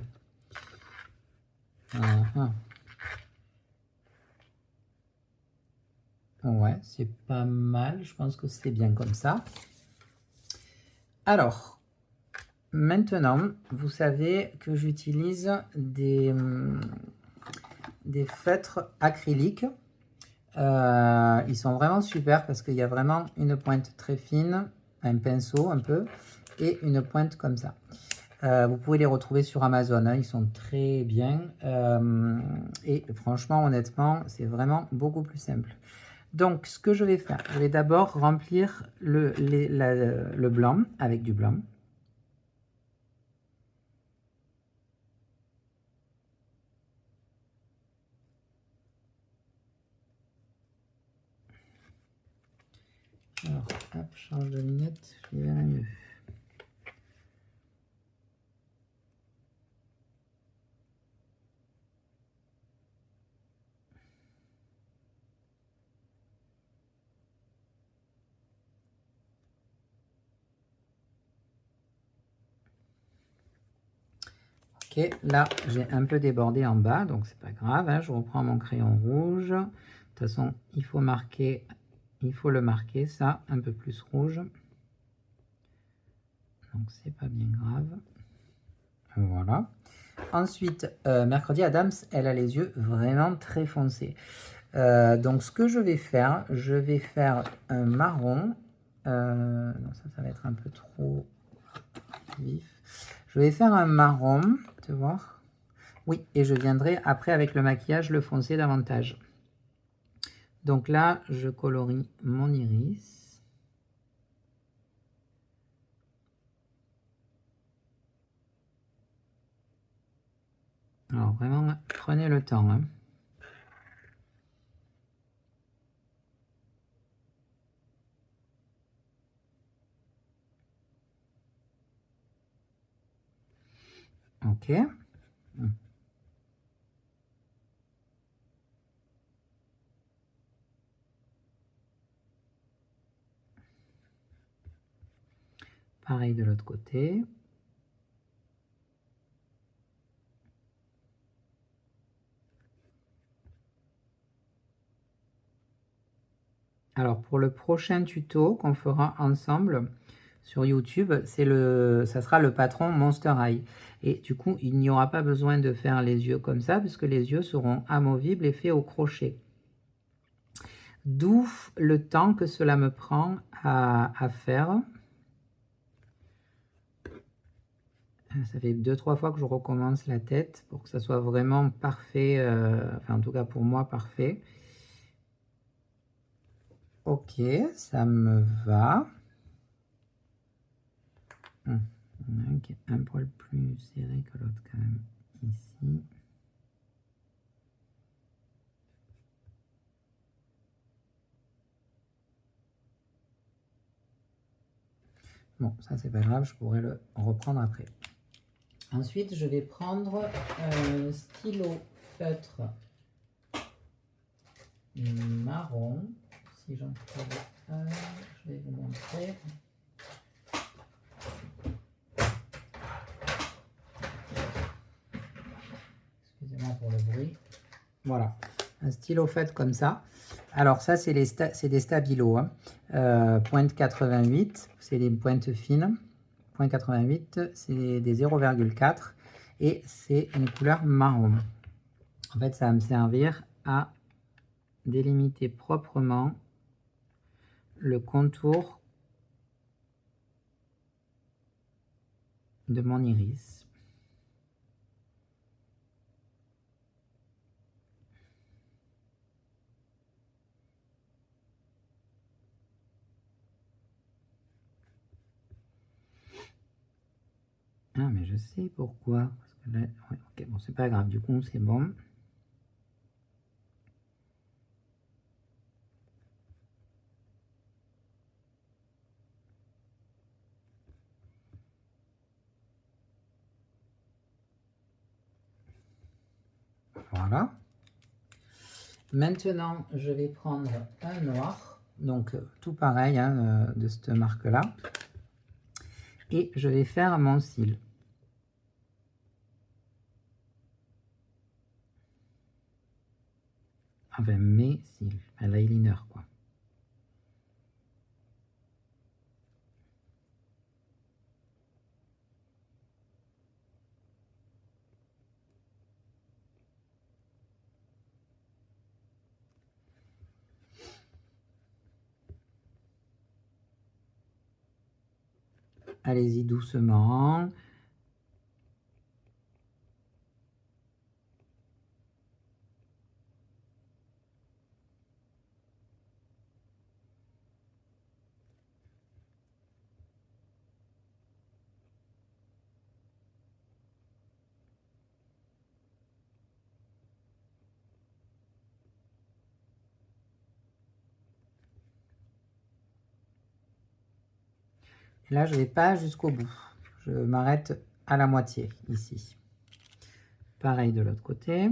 Ouais, c'est pas mal. Je pense que c'est bien comme ça. Alors, maintenant, vous savez que j'utilise des feutres acryliques. Ils sont vraiment super parce qu'il y a vraiment une pointe très fine, un pinceau un peu, et une pointe comme ça. Vous pouvez les retrouver sur Amazon, hein, ils sont très bien. Et franchement, honnêtement, c'est vraiment beaucoup plus simple. Donc, ce que je vais faire, je vais d'abord remplir le blanc avec du blanc. Alors, hop, change de lunette, je verrai mieux. Ok, là j'ai un peu débordé en bas, donc c'est pas grave, hein, je reprends mon crayon rouge. De toute façon, il faut le marquer, ça, un peu plus rouge. Donc c'est pas bien grave. Voilà. Ensuite, Mercredi Adams, elle a les yeux vraiment très foncés. Donc ce que je vais faire un marron. Non, ça va être un peu trop vif. Je vais faire un marron, tu vois. Oui, et je viendrai après avec le maquillage le foncer davantage. Donc là, je colorie mon iris. Alors vraiment, prenez le temps, hein. Ok. Pareil de l'autre côté. Alors pour le prochain tuto qu'on fera ensemble sur YouTube, ça sera le patron Monster High. Et du coup, il n'y aura pas besoin de faire les yeux comme ça, puisque les yeux seront amovibles et faits au crochet. D'où le temps que cela me prend à faire. Ça fait 2-3 fois que je recommence la tête pour que ça soit vraiment parfait, enfin en tout cas pour moi parfait. Ok, ça me va. Il y en a un qui est un poil plus serré que l'autre quand même, ici. Bon, ça c'est pas grave, je pourrais le reprendre après. Ensuite, je vais prendre un stylo feutre marron. Si j'en trouve un, je vais vous montrer. Excusez-moi pour le bruit. Voilà, un stylo fait comme ça. Alors ça, c'est des stabilos. Hein. Pointe 88, c'est les pointes fines. Point 88, c'est des 0,4 et c'est une couleur marron. En fait, ça va me servir à délimiter proprement le contour de mon iris. Ah, mais je sais pourquoi. Parce que là, ouais, ok, bon, c'est pas grave, du coup, c'est bon. Voilà. Maintenant, je vais prendre un noir, donc tout pareil hein, de cette marque-là, et je vais faire mon cil. Enfin, mes cils, un eyeliner quoi. Allez-y doucement. Et là, je ne vais pas jusqu'au bout. Je m'arrête à la moitié ici. Pareil de l'autre côté.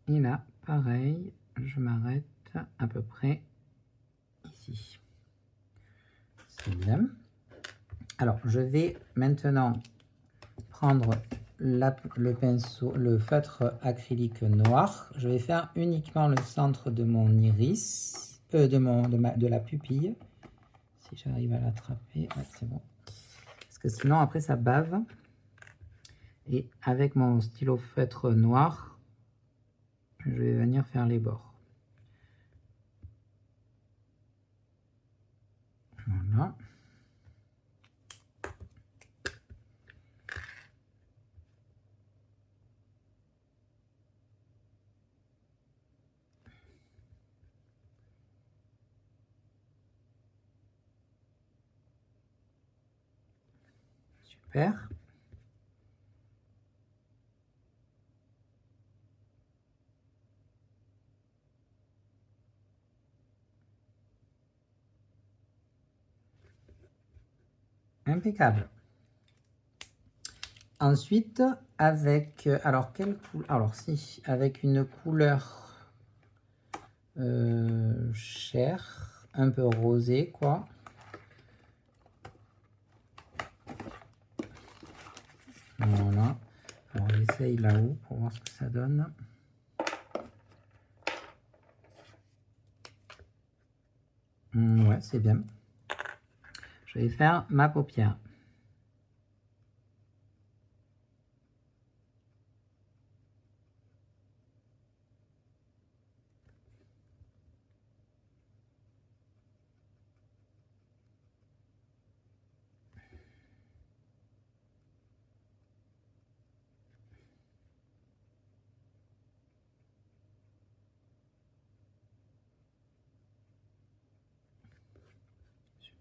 Et là, pareil, je m'arrête à peu près ici. C'est bien. Alors, je vais maintenant prendre le pinceau, le feutre acrylique noir. Je vais faire uniquement le centre de mon iris, de la pupille. Si j'arrive à l'attraper, ouais, c'est bon. Parce que sinon, après, ça bave. Et avec mon stylo feutre noir, je vais venir faire les bords. Voilà. Super. Impeccable. Ensuite, avec alors quelle couleur? Alors si, avec une couleur chair, un peu rosée quoi. Voilà. Alors j'essaye là-haut pour voir ce que ça donne. Ouais, c'est bien. Je vais faire ma paupière.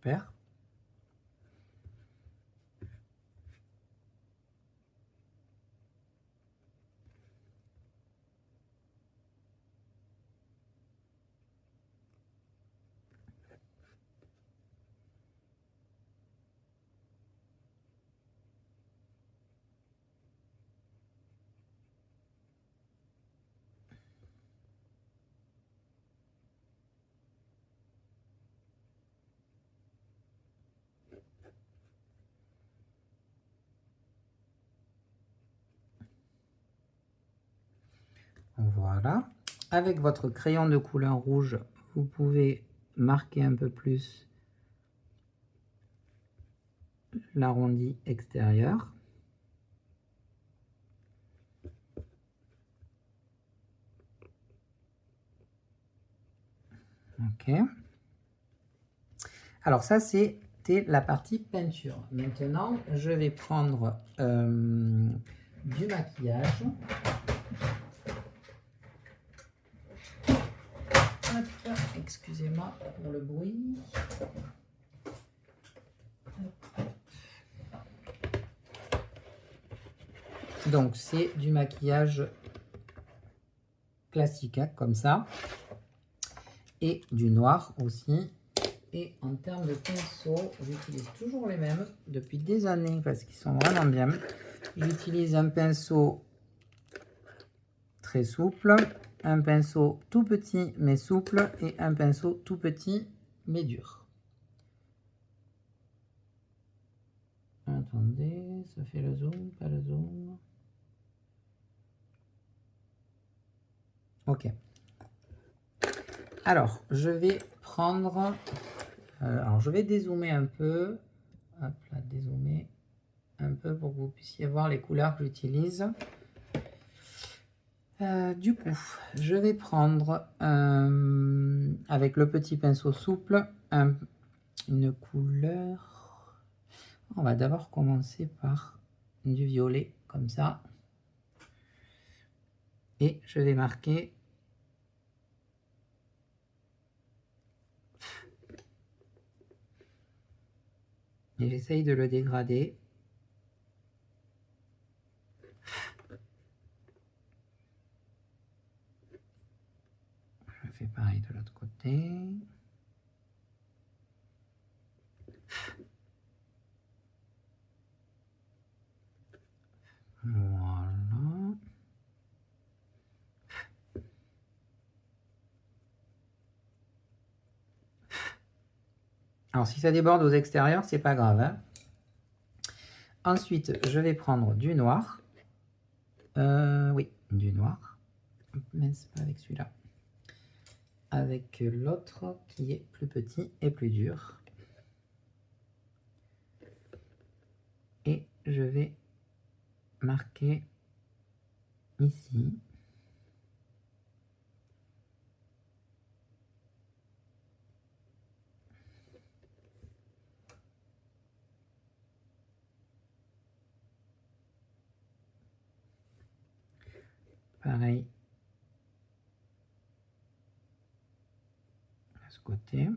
Super. Voilà. Avec votre crayon de couleur rouge, vous pouvez marquer un peu plus l'arrondi extérieur. Ok. Alors ça, c'était la partie peinture. Maintenant, je vais prendre du maquillage. Excusez-moi pour le bruit. Donc, c'est du maquillage classique, hein, comme ça. Et du noir aussi. Et en termes de pinceau, j'utilise toujours les mêmes depuis des années parce qu'ils sont vraiment bien. J'utilise un pinceau très souple, un pinceau tout petit mais souple et un pinceau tout petit mais dur. Attendez, ça fait le zoom, pas le zoom. Ok. Alors, je vais prendre... alors, je vais dézoomer un peu. Hop là, dézoomer un peu pour que vous puissiez voir les couleurs que j'utilise. Du coup, je vais prendre, avec le petit pinceau souple, une couleur... On va d'abord commencer par du violet, comme ça. Et je vais marquer... Et j'essaye de le dégrader. Je fais pareil de l'autre côté. Voilà. Alors, si ça déborde aux extérieurs, c'est pas grave, hein. Ensuite, je vais prendre du noir. Oui, du noir. Mince, pas avec celui-là. Avec l'autre qui est plus petit et plus dur. Et je vais marquer ici. Pareil à ce côté.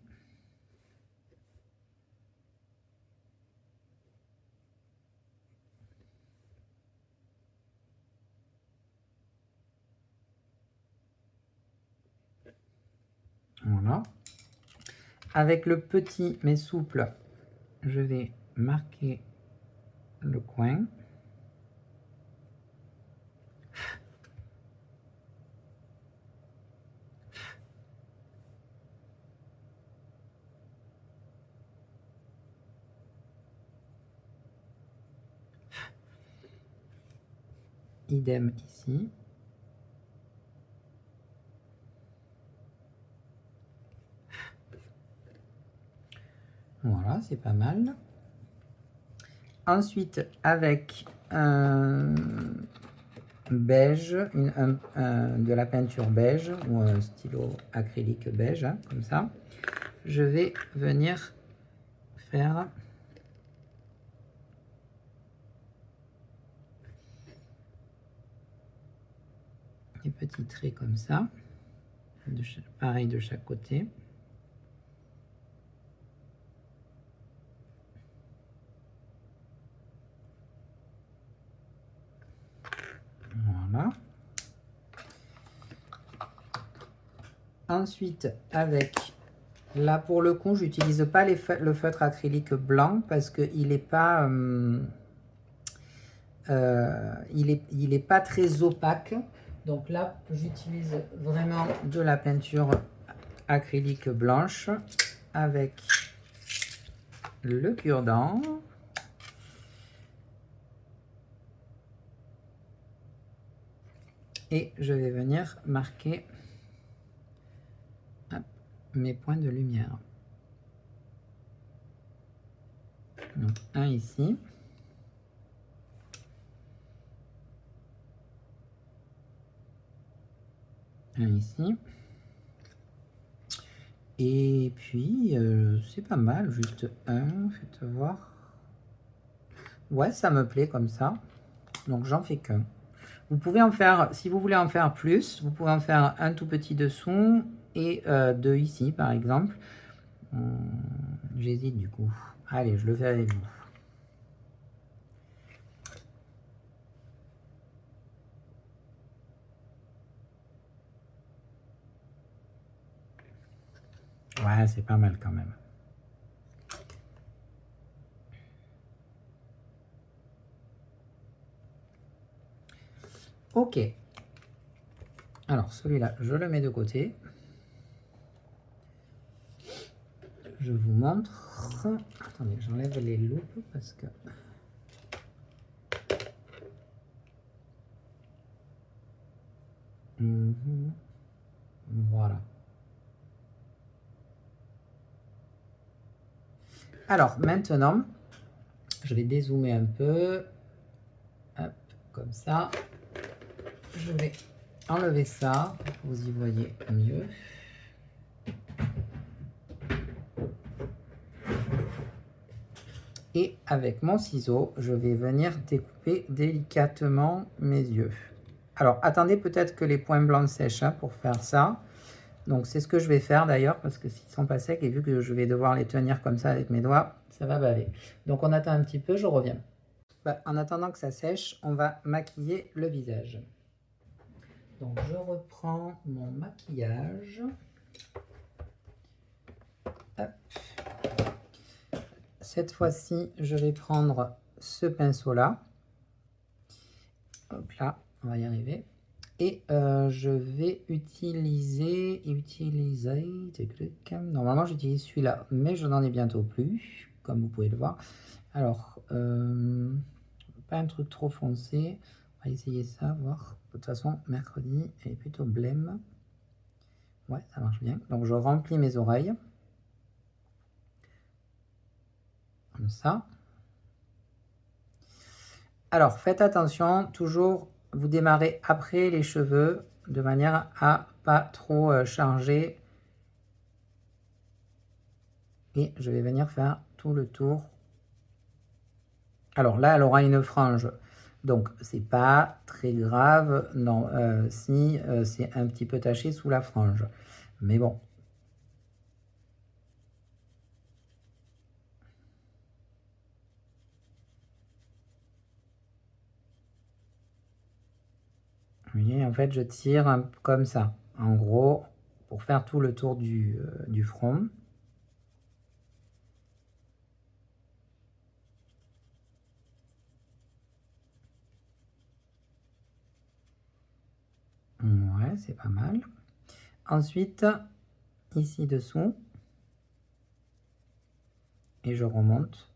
Voilà. Avec le petit mais souple, je vais marquer le coin. Idem ici. Voilà, c'est pas mal. Ensuite, avec un beige, de la peinture beige ou un stylo acrylique beige, hein, comme ça, je vais venir faire des petits traits comme ça, pareil de chaque côté. Voilà. Ensuite, avec, là pour le coup, j'utilise pas le feutre acrylique blanc parce qu'il n'est pas, il est pas très opaque. Donc là, j'utilise vraiment de la peinture acrylique blanche avec le cure-dent. Et je vais venir marquer mes points de lumière. Donc un ici. Un ici. Et puis, c'est pas mal, juste un, faites voir. Ouais, ça me plaît comme ça. Donc j'en fais qu'un. Vous pouvez en faire, si vous voulez en faire plus, vous pouvez en faire un tout petit dessous et deux ici par exemple. J'hésite du coup. Allez, je le fais avec vous. Ouais, c'est pas mal quand même. Ok. Alors celui-là, je le mets de côté. Je vous montre. Attendez, j'enlève les loupes parce que... Voilà. Alors maintenant, je vais dézoomer un peu. Hop, comme ça. Je vais enlever ça, vous y voyez mieux. Et avec mon ciseau, je vais venir découper délicatement mes yeux. Alors, attendez peut-être que les points blancs sèchent pour faire ça. Donc, c'est ce que je vais faire d'ailleurs, parce que s'ils ne sont pas secs, et vu que je vais devoir les tenir comme ça avec mes doigts, ça va baver. Donc, on attend un petit peu, je reviens. En attendant que ça sèche, on va maquiller le visage. Donc, je reprends mon maquillage. Hop. Cette fois-ci, je vais prendre ce pinceau-là. Hop là, on va y arriver. Et je vais utiliser... Normalement, j'utilise celui-là, mais je n'en ai bientôt plus, comme vous pouvez le voir. Alors, pas un truc trop foncé. On va essayer ça, voir. De toute façon, mercredi est plutôt blême. Ouais, ça marche bien. Donc, je remplis mes oreilles. Comme ça. Alors, faites attention, toujours vous démarrez après les cheveux de manière à pas trop charger. Et je vais venir faire tout le tour. Alors là, elle aura une frange. Donc, c'est pas très grave non, si c'est un petit peu taché sous la frange. Mais bon. Vous voyez, en fait, je tire comme ça. En gros, pour faire tout le tour du front. Ouais, c'est pas mal. Ensuite, ici dessous. Et je remonte.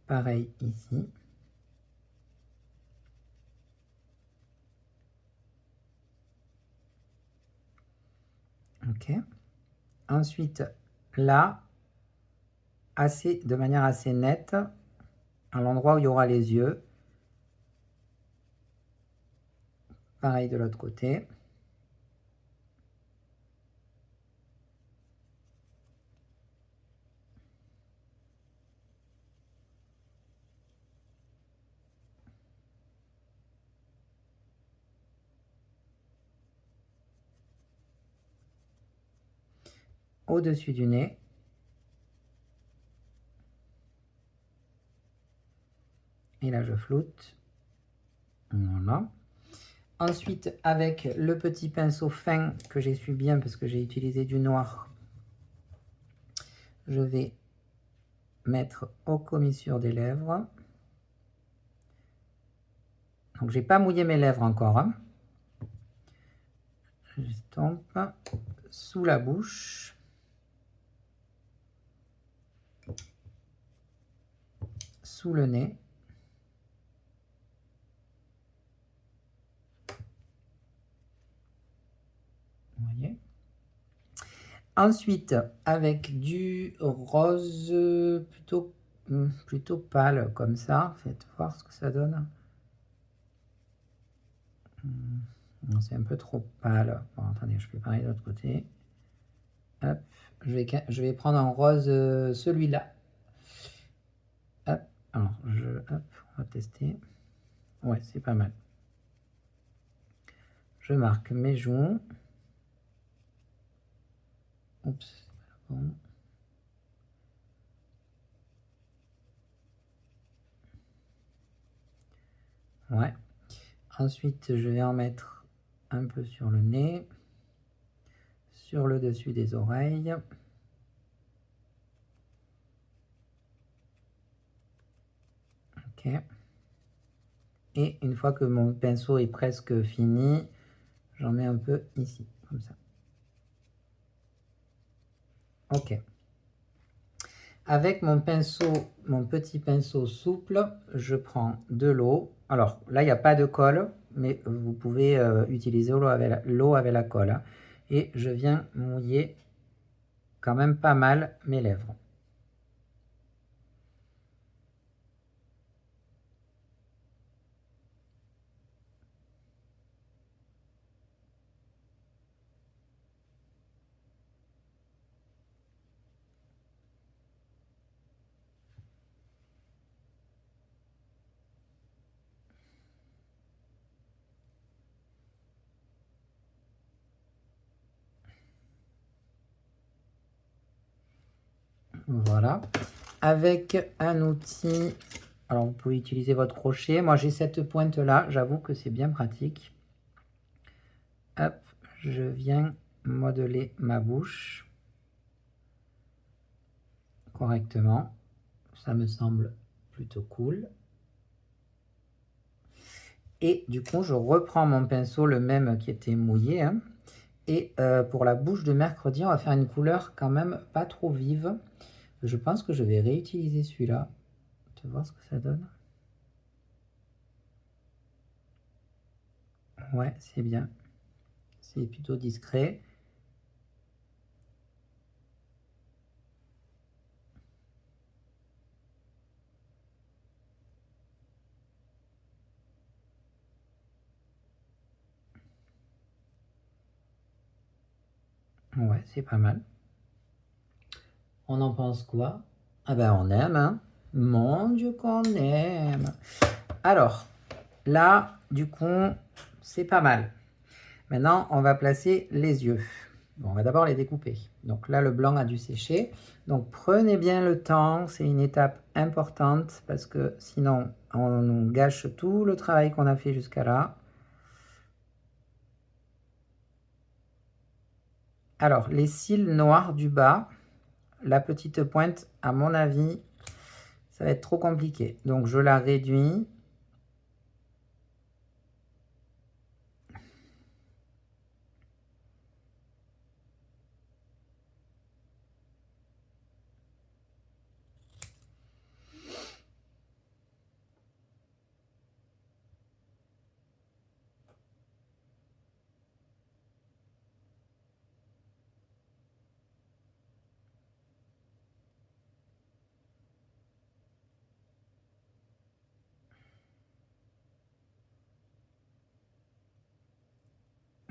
Pareil ici. Ok. Ensuite, là, de manière assez nette, à l'endroit où il y aura les yeux. Pareil de l'autre côté. Au-dessus du nez. Et là, je floute. Voilà. Ensuite, avec le petit pinceau fin que j'essuie bien parce que j'ai utilisé du noir, je vais mettre aux commissures des lèvres. Donc, j'ai pas mouillé mes lèvres encore. Hein. J'estompe sous la bouche. Sous le nez. Vous voyez. Ensuite, avec du rose plutôt pâle, comme ça, faites voir ce que ça donne. C'est un peu trop pâle. Bon, attendez, je fais pareil de l'autre côté. Hop, je vais prendre un rose, celui-là. Hop, alors, hop, on va tester. Ouais, c'est pas mal. Je marque mes joues. Oups, c'est pas bon. Ouais. Ensuite, je vais en mettre un peu sur le nez, sur le dessus des oreilles. Ok. Et une fois que mon pinceau est presque fini, j'en mets un peu ici, comme ça. Ok. Avec mon petit pinceau souple, je prends de l'eau. Alors là, il n'y a pas de colle, mais vous pouvez utiliser l'eau avec la colle. Hein. Et je viens mouiller quand même pas mal mes lèvres. Voilà. Avec un outil, alors vous pouvez utiliser votre crochet. Moi, j'ai cette pointe-là. J'avoue que c'est bien pratique. Hop, je viens modeler ma bouche correctement. Ça me semble plutôt cool. Et du coup, je reprends mon pinceau, le même qui était mouillé. Hein. Et pour la bouche de mercredi, on va faire une couleur quand même pas trop vive. Je pense que je vais réutiliser celui-là. Tu vas voir ce que ça donne. Ouais, c'est bien. C'est plutôt discret. Ouais, c'est pas mal. On en pense quoi? Ah ben on aime, hein? Mon Dieu qu'on aime! Alors, là, du coup, c'est pas mal. Maintenant, on va placer les yeux. Bon, on va d'abord les découper. Donc là, le blanc a dû sécher. Donc prenez bien le temps, c'est une étape importante parce que sinon, on nous gâche tout le travail qu'on a fait jusqu'à là. Alors, les cils noirs du bas, la petite pointe, à mon avis, ça va être trop compliqué. Donc, je la réduis.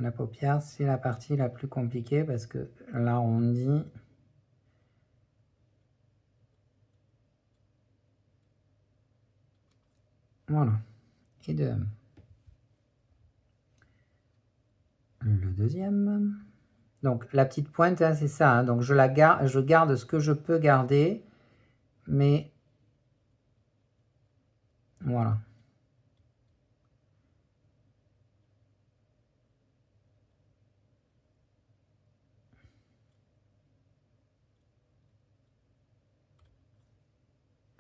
La paupière, c'est la partie la plus compliquée parce que là, on dit... Voilà. Et le deuxième. Donc, la petite pointe, hein, c'est ça. Hein, donc, je garde ce que je peux garder. Mais, Voilà.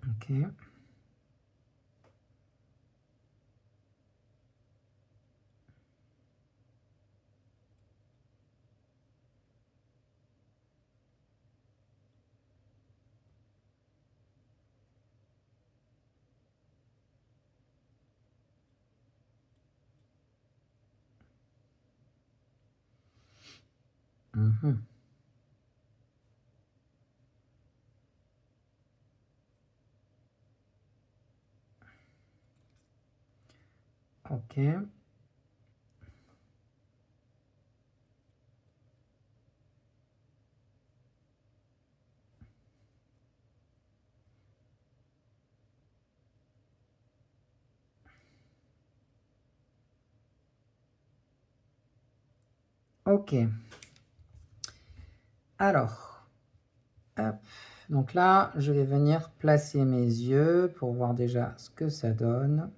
Ok. Mhm. Ok. Ok. Alors, hop. Donc là, je vais venir placer mes yeux pour voir déjà ce que ça donne.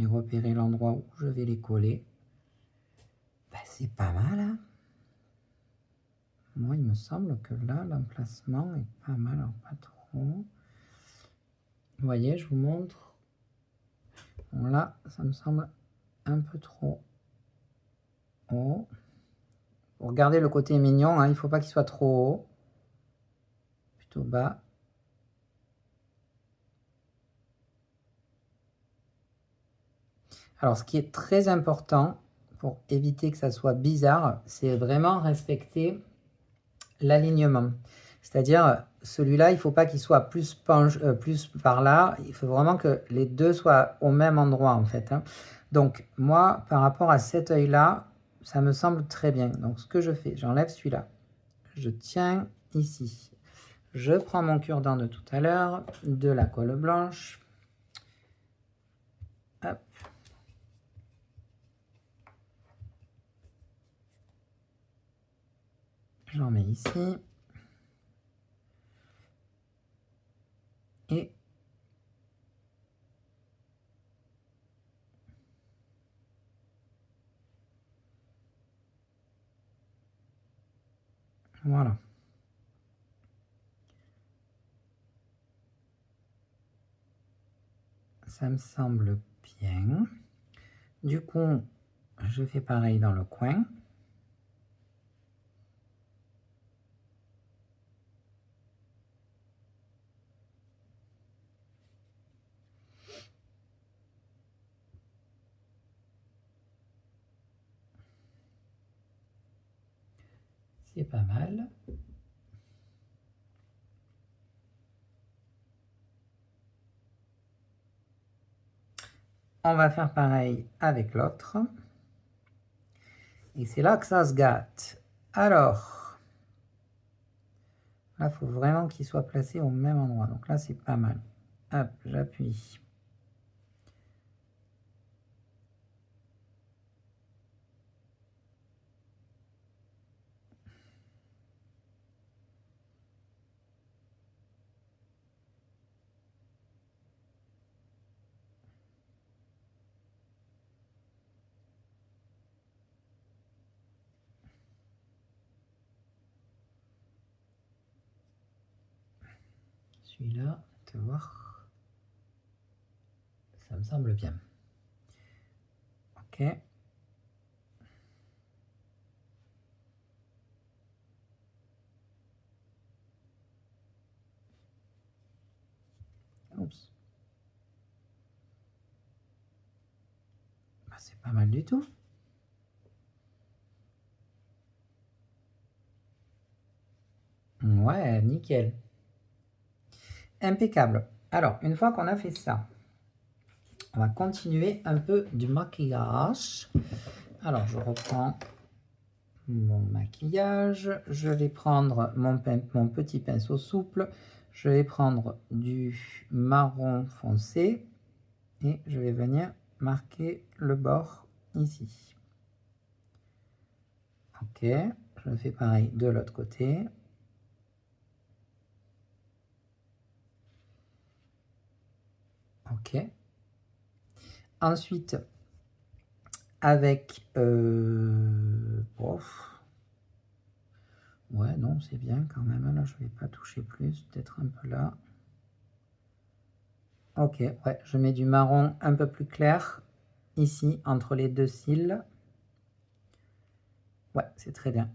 Et repérer l'endroit où je vais les coller. Ben, c'est pas mal, hein. Moi, il me semble que là, l'emplacement est pas mal. Alors, pas trop. Vous voyez, je vous montre. Bon, là, ça me semble un peu trop haut. Pour garder le côté mignon, hein, il ne faut pas qu'il soit trop haut. Plutôt bas. Alors, ce qui est très important pour éviter que ça soit bizarre, c'est vraiment respecter l'alignement. C'est-à-dire, celui-là, il ne faut pas qu'il soit plus par là. Il faut vraiment que les deux soient au même endroit, en fait, hein. Donc, moi, par rapport à cet œil-là, ça me semble très bien. Donc, ce que je fais, j'enlève celui-là. Je tiens ici. Je prends mon cure-dent de tout à l'heure, de la colle blanche. Hop. J'en mets ici. Et voilà. Ça me semble bien. Du coup, je fais pareil dans le coin. C'est pas mal. On va faire pareil avec l'autre. Et c'est là que ça se gâte. Alors, là, il faut vraiment qu'il soit placé au même endroit. Donc là, c'est pas mal. Hop, j'appuie. Celui-là, te voir. Ça me semble bien. Ok. Oups. Bah, c'est pas mal du tout. Ouais, nickel. Impeccable. Alors, une fois qu'on a fait ça, on va continuer un peu du maquillage. Alors, je reprends mon maquillage. Je vais prendre mon petit pinceau souple. Je vais prendre du marron foncé et je vais venir marquer le bord ici. Ok, je fais pareil de l'autre côté. Ok. Ensuite, avec... Ouais, non, c'est bien quand même. Là, je vais pas toucher plus. Peut-être un peu là. Ok, ouais, je mets du marron un peu plus clair ici, entre les deux cils. Ouais, c'est très bien.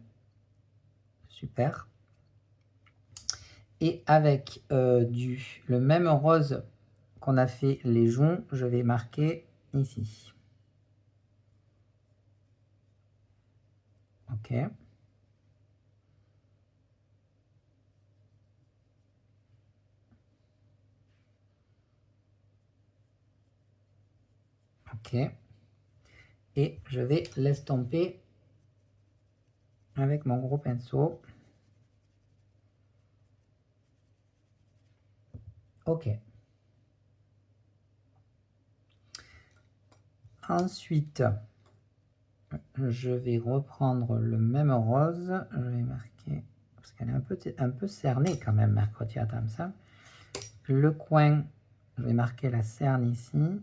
Super. Et avec le même rose qu'on a fait les joues, je vais marquer ici. Ok. Ok. Et je vais l'estomper avec mon gros pinceau. Ok. Ensuite, je vais reprendre le même rose. Je vais marquer, parce qu'elle est un peu cernée quand même, Mercredi Adam, ça. Le coin, je vais marquer la cerne ici.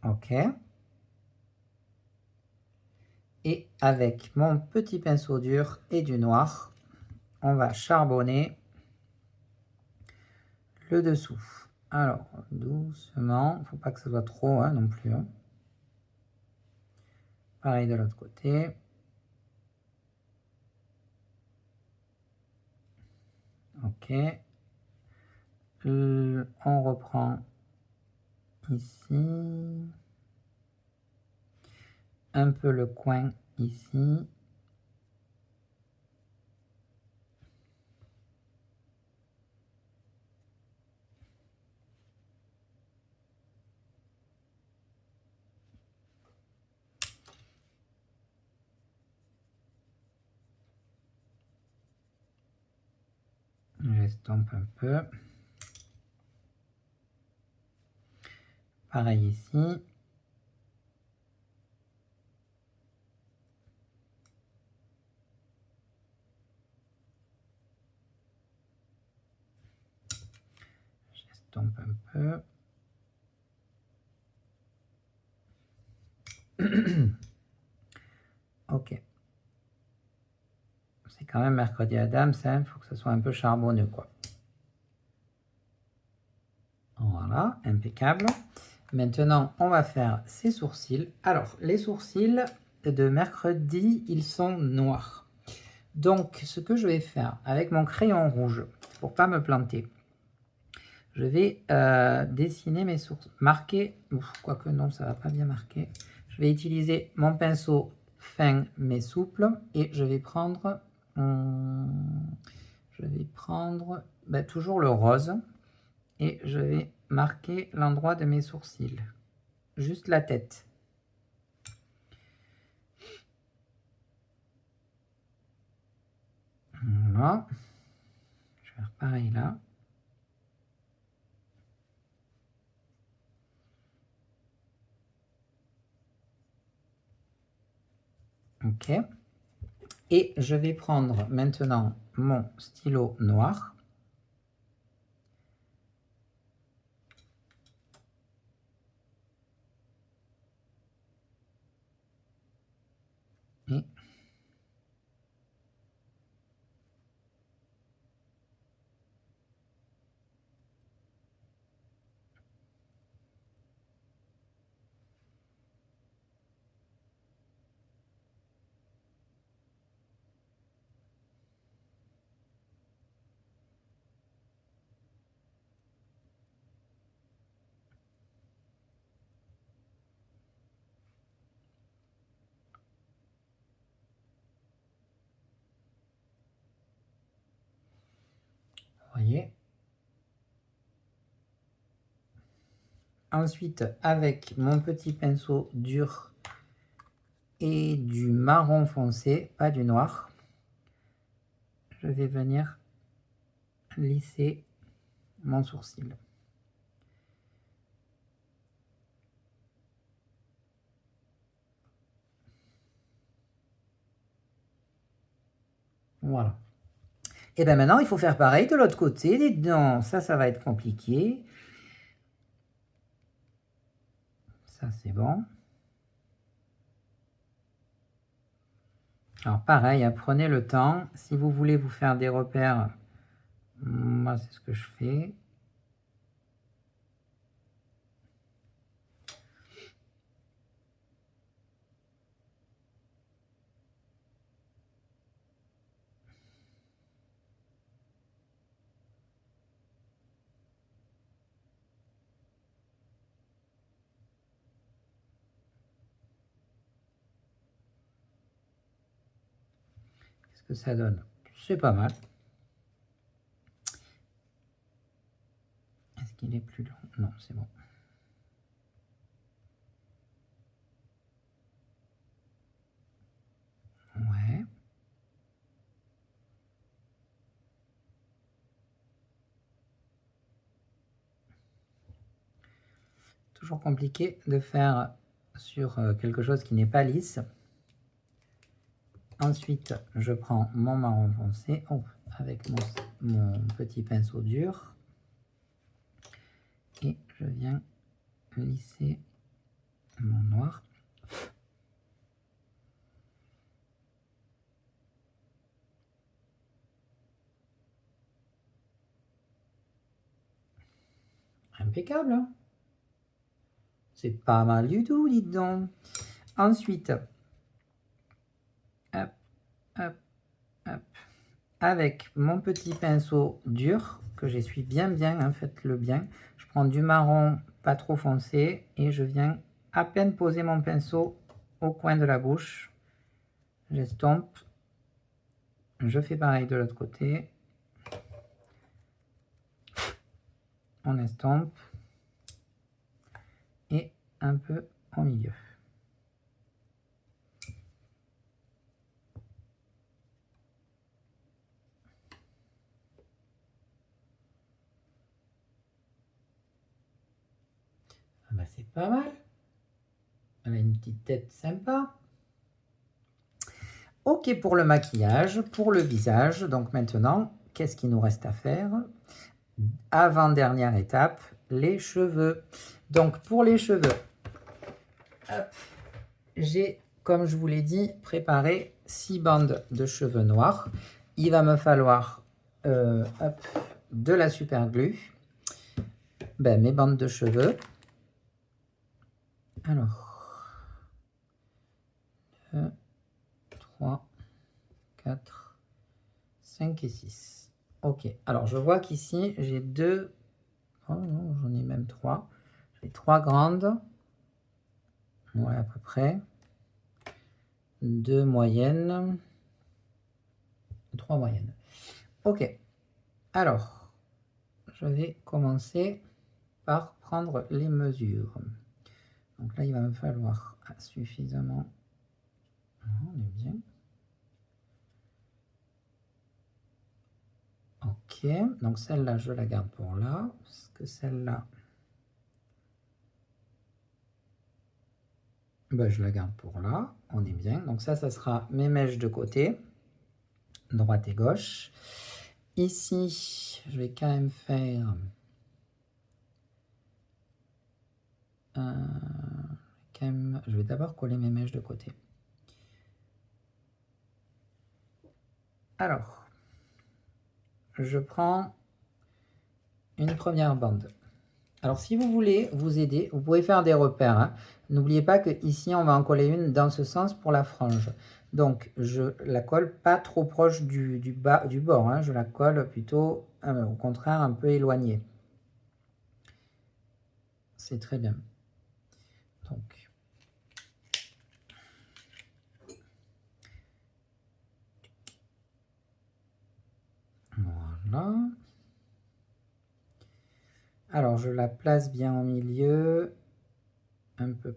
Ok. Et avec mon petit pinceau dur et du noir, on va charbonner le dessous. Alors, doucement, il ne faut pas que ce soit trop hein, non plus. Hein. Pareil de l'autre côté. Ok. On reprend ici. Un peu le coin ici. J'estompe un peu. Pareil ici. J'estompe un peu. Ok. C'est quand même Mercredi Adams, il faut que ce soit un peu charbonneux, quoi. Voilà, impeccable. Maintenant, on va faire ses sourcils. Alors, les sourcils de mercredi, ils sont noirs. Donc, ce que je vais faire avec mon crayon rouge, pour pas me planter, je vais dessiner mes sourcils, marquer, quoique non, ça va pas bien marquer. Je vais utiliser mon pinceau fin mais souple et je vais prendre, toujours le rose et je vais marquer l'endroit de mes sourcils, juste la tête. Voilà, je vais faire pareil là. Ok. Et je vais prendre maintenant mon stylo noir. Et voyez. Ensuite, avec mon petit pinceau dur et du marron foncé, pas du noir, je vais venir lisser mon sourcil. Voilà. Et bien maintenant, il faut faire pareil de l'autre côté. Dites donc, ça va être compliqué. Ça, c'est bon. Alors pareil, prenez le temps. Si vous voulez vous faire des repères, moi c'est ce que je fais. Qu'est-ce que ça donne? C'est pas mal. Est-ce qu'il est plus long? Non, c'est bon. Ouais. Toujours compliqué de faire sur quelque chose qui n'est pas lisse. Ensuite, je prends mon marron foncé avec mon petit pinceau dur et je viens lisser mon noir. Impeccable, hein? C'est pas mal du tout, dites donc. Ensuite, hop, hop, hop, avec mon petit pinceau dur, que j'essuie bien, hein, faites-le bien. Je prends du marron pas trop foncé et je viens à peine poser mon pinceau au coin de la bouche. J'estompe. Je fais pareil de l'autre côté. On estompe. Et un peu au milieu. Ah bah c'est pas mal. Elle a une petite tête sympa. Ok pour le maquillage, pour le visage. Donc maintenant, qu'est-ce qu'il nous reste à faire? Avant-dernière étape, les cheveux. Donc pour les cheveux, j'ai, comme je vous l'ai dit, préparé 6 bandes de cheveux noirs. Il va me falloir de la super glue, mes bandes de cheveux. Alors, 2, 3, 4, 5 et 6. Ok, alors je vois qu'ici j'ai 2, oh non, j'en ai même 3. J'ai 3 grandes, ouais à peu près, 2 moyennes, 3 moyennes. Ok, alors je vais commencer par prendre les mesures. Donc là il va me falloir suffisamment, on est bien. Ok, donc celle-là, je la garde pour là, parce que celle-là, je la garde pour là, on est bien. Donc ça sera mes mèches de côté, droite et gauche. Ici, je vais quand même faire je vais d'abord coller mes mèches de côté. Alors, je prends une première bande. Alors, si vous voulez vous aider, vous pouvez faire des repères. Hein. N'oubliez pas que ici, on va en coller une dans ce sens pour la frange. Donc, je la colle pas trop proche du bord. Hein. Je la colle plutôt, au contraire, un peu éloignée. C'est très bien. Donc, voilà. Alors, je la place bien au milieu, un peu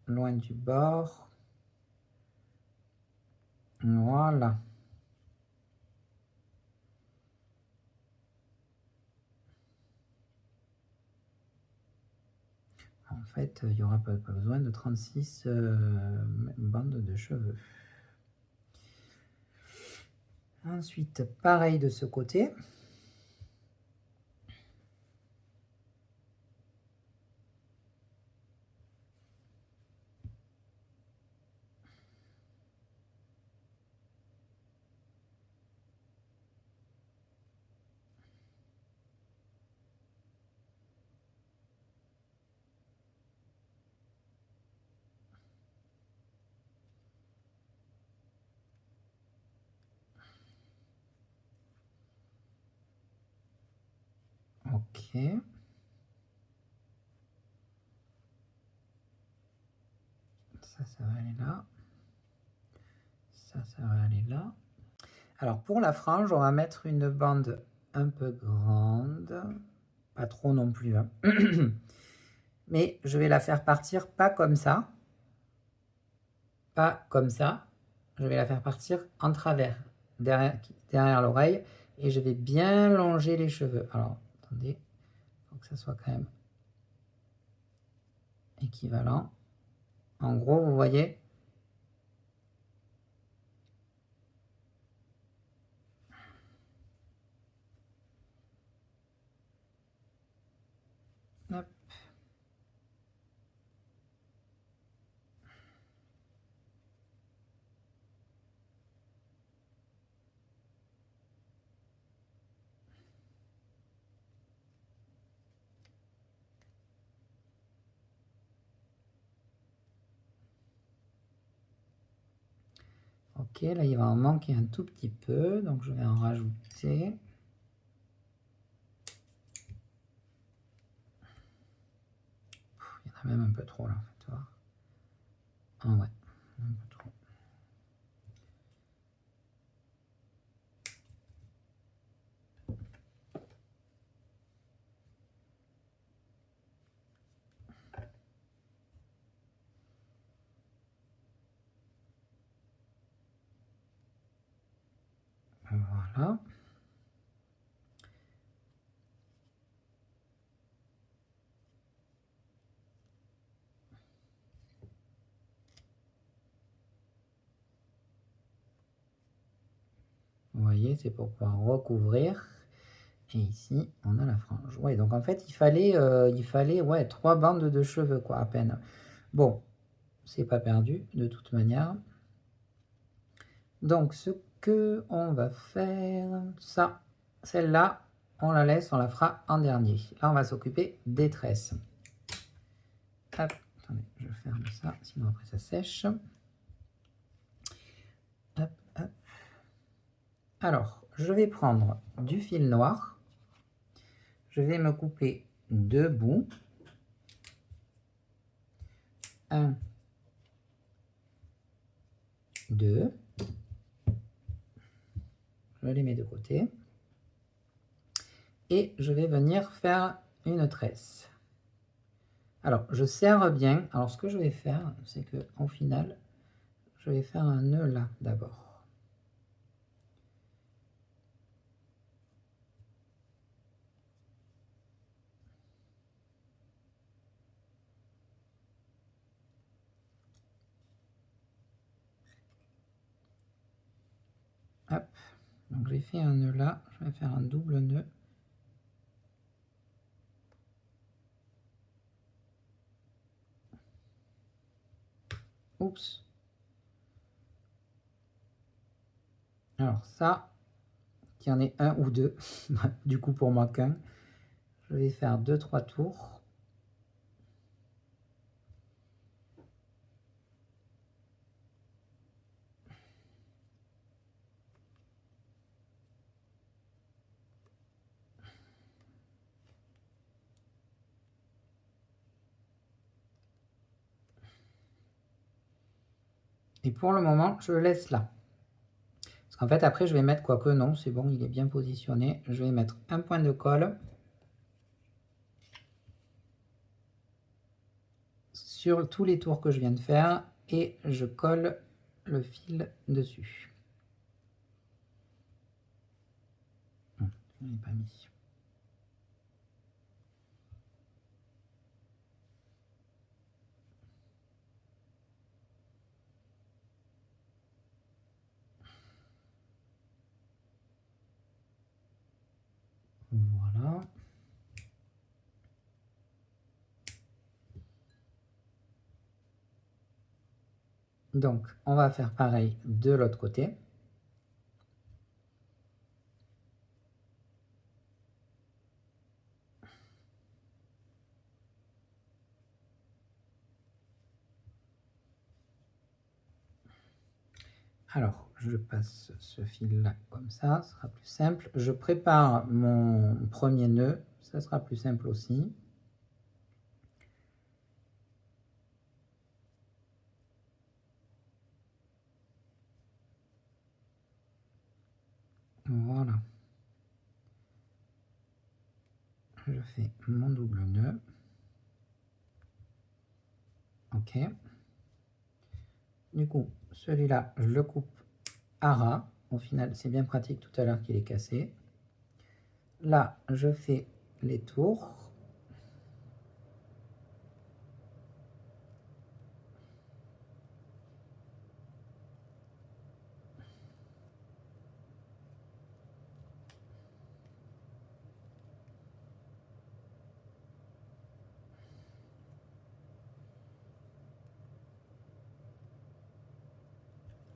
loin du bord. Voilà. En fait, il n'y aura pas besoin de 36 bandes de cheveux. Ensuite, pareil de ce côté. Ok. Ça va aller là. Ça va aller là. Alors pour la frange, on va mettre une bande un peu grande. Pas trop non plus, hein. Mais je vais la faire partir pas comme ça. Pas comme ça. Je vais la faire partir en travers, derrière l'oreille. Et je vais bien longer les cheveux. Alors, attendez. Il faut que ça soit quand même équivalent. En gros, vous voyez, hop. Ok, là il va en manquer un tout petit peu, donc je vais en rajouter. Il y en a même un peu trop là, en fait, tu vois. Ah ouais, un peu trop. Voilà. Vous voyez, c'est pour pouvoir recouvrir. Et ici, on a la frange. Ouais, donc en fait, il fallait ouais, 3 bandes de cheveux, quoi, à peine. Bon, c'est pas perdu, de toute manière. Donc, ce que on va faire, ça, celle-là, on la laisse, on la fera en dernier. Là, on va s'occuper des tresses. Hop, attendez, je ferme ça, sinon après ça sèche. Hop, hop. Alors, je vais prendre du fil noir. Je vais me couper 2 bouts. 1, 2. Je les mets de côté. Et je vais venir faire une tresse. Alors, je serre bien. Alors, ce que je vais faire, c'est que au final, je vais faire un nœud là d'abord. Hop, donc j'ai fait un nœud là, je vais faire un double nœud. Oups. Alors ça, qu'il y en ait un ou deux, du coup pour moi qu'un, je vais faire 2-3 tours. Et pour le moment, je le laisse là. Parce qu'en fait, après, je vais mettre, quoique non, c'est bon, il est bien positionné. Je vais mettre un point de colle sur tous les tours que je viens de faire et je colle le fil dessus. Je ne l'ai pas mis. Voilà. Donc, on va faire pareil de l'autre côté. Alors, je passe ce fil-là comme ça, ce sera plus simple. Je prépare mon premier nœud, ça sera plus simple aussi. Voilà. Je fais mon double nœud. Ok. Du coup, celui-là, je le coupe à ras. Au final, c'est bien pratique tout à l'heure qu'il est cassé. Là, je fais les tours.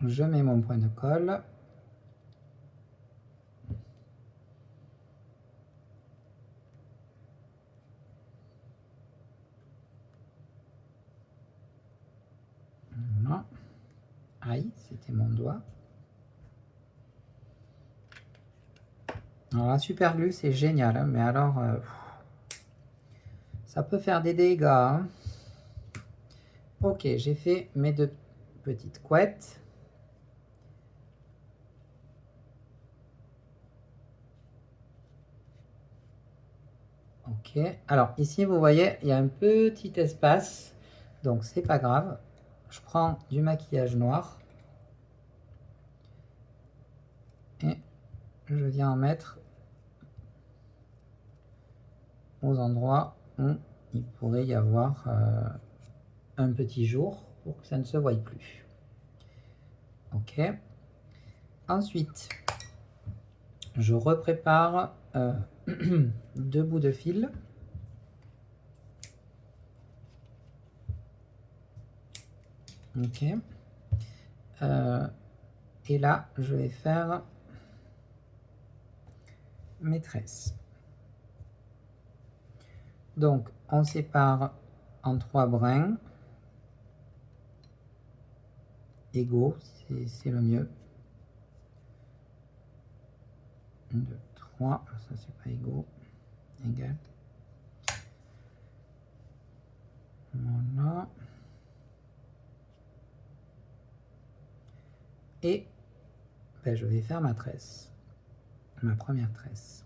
Je mets mon point de colle. Voilà. Aïe, c'était mon doigt. Alors la super glue, c'est génial, hein, mais alors, ça peut faire des dégâts. Hein. Ok, j'ai fait mes deux petites couettes. Ok, alors ici, vous voyez, il y a un petit espace, donc c'est pas grave. Je prends du maquillage noir et je viens en mettre aux endroits où il pourrait y avoir un petit jour pour que ça ne se voie plus. Ok. Ensuite, je reprépare 2 bouts de fil. Ok. Et là, je vais faire mes tresses. Donc, on sépare en 3 brins égaux, c'est le mieux. 1, 2, 3, ça c'est pas égaux, égal. Voilà. Et ben, je vais faire ma tresse, ma première tresse.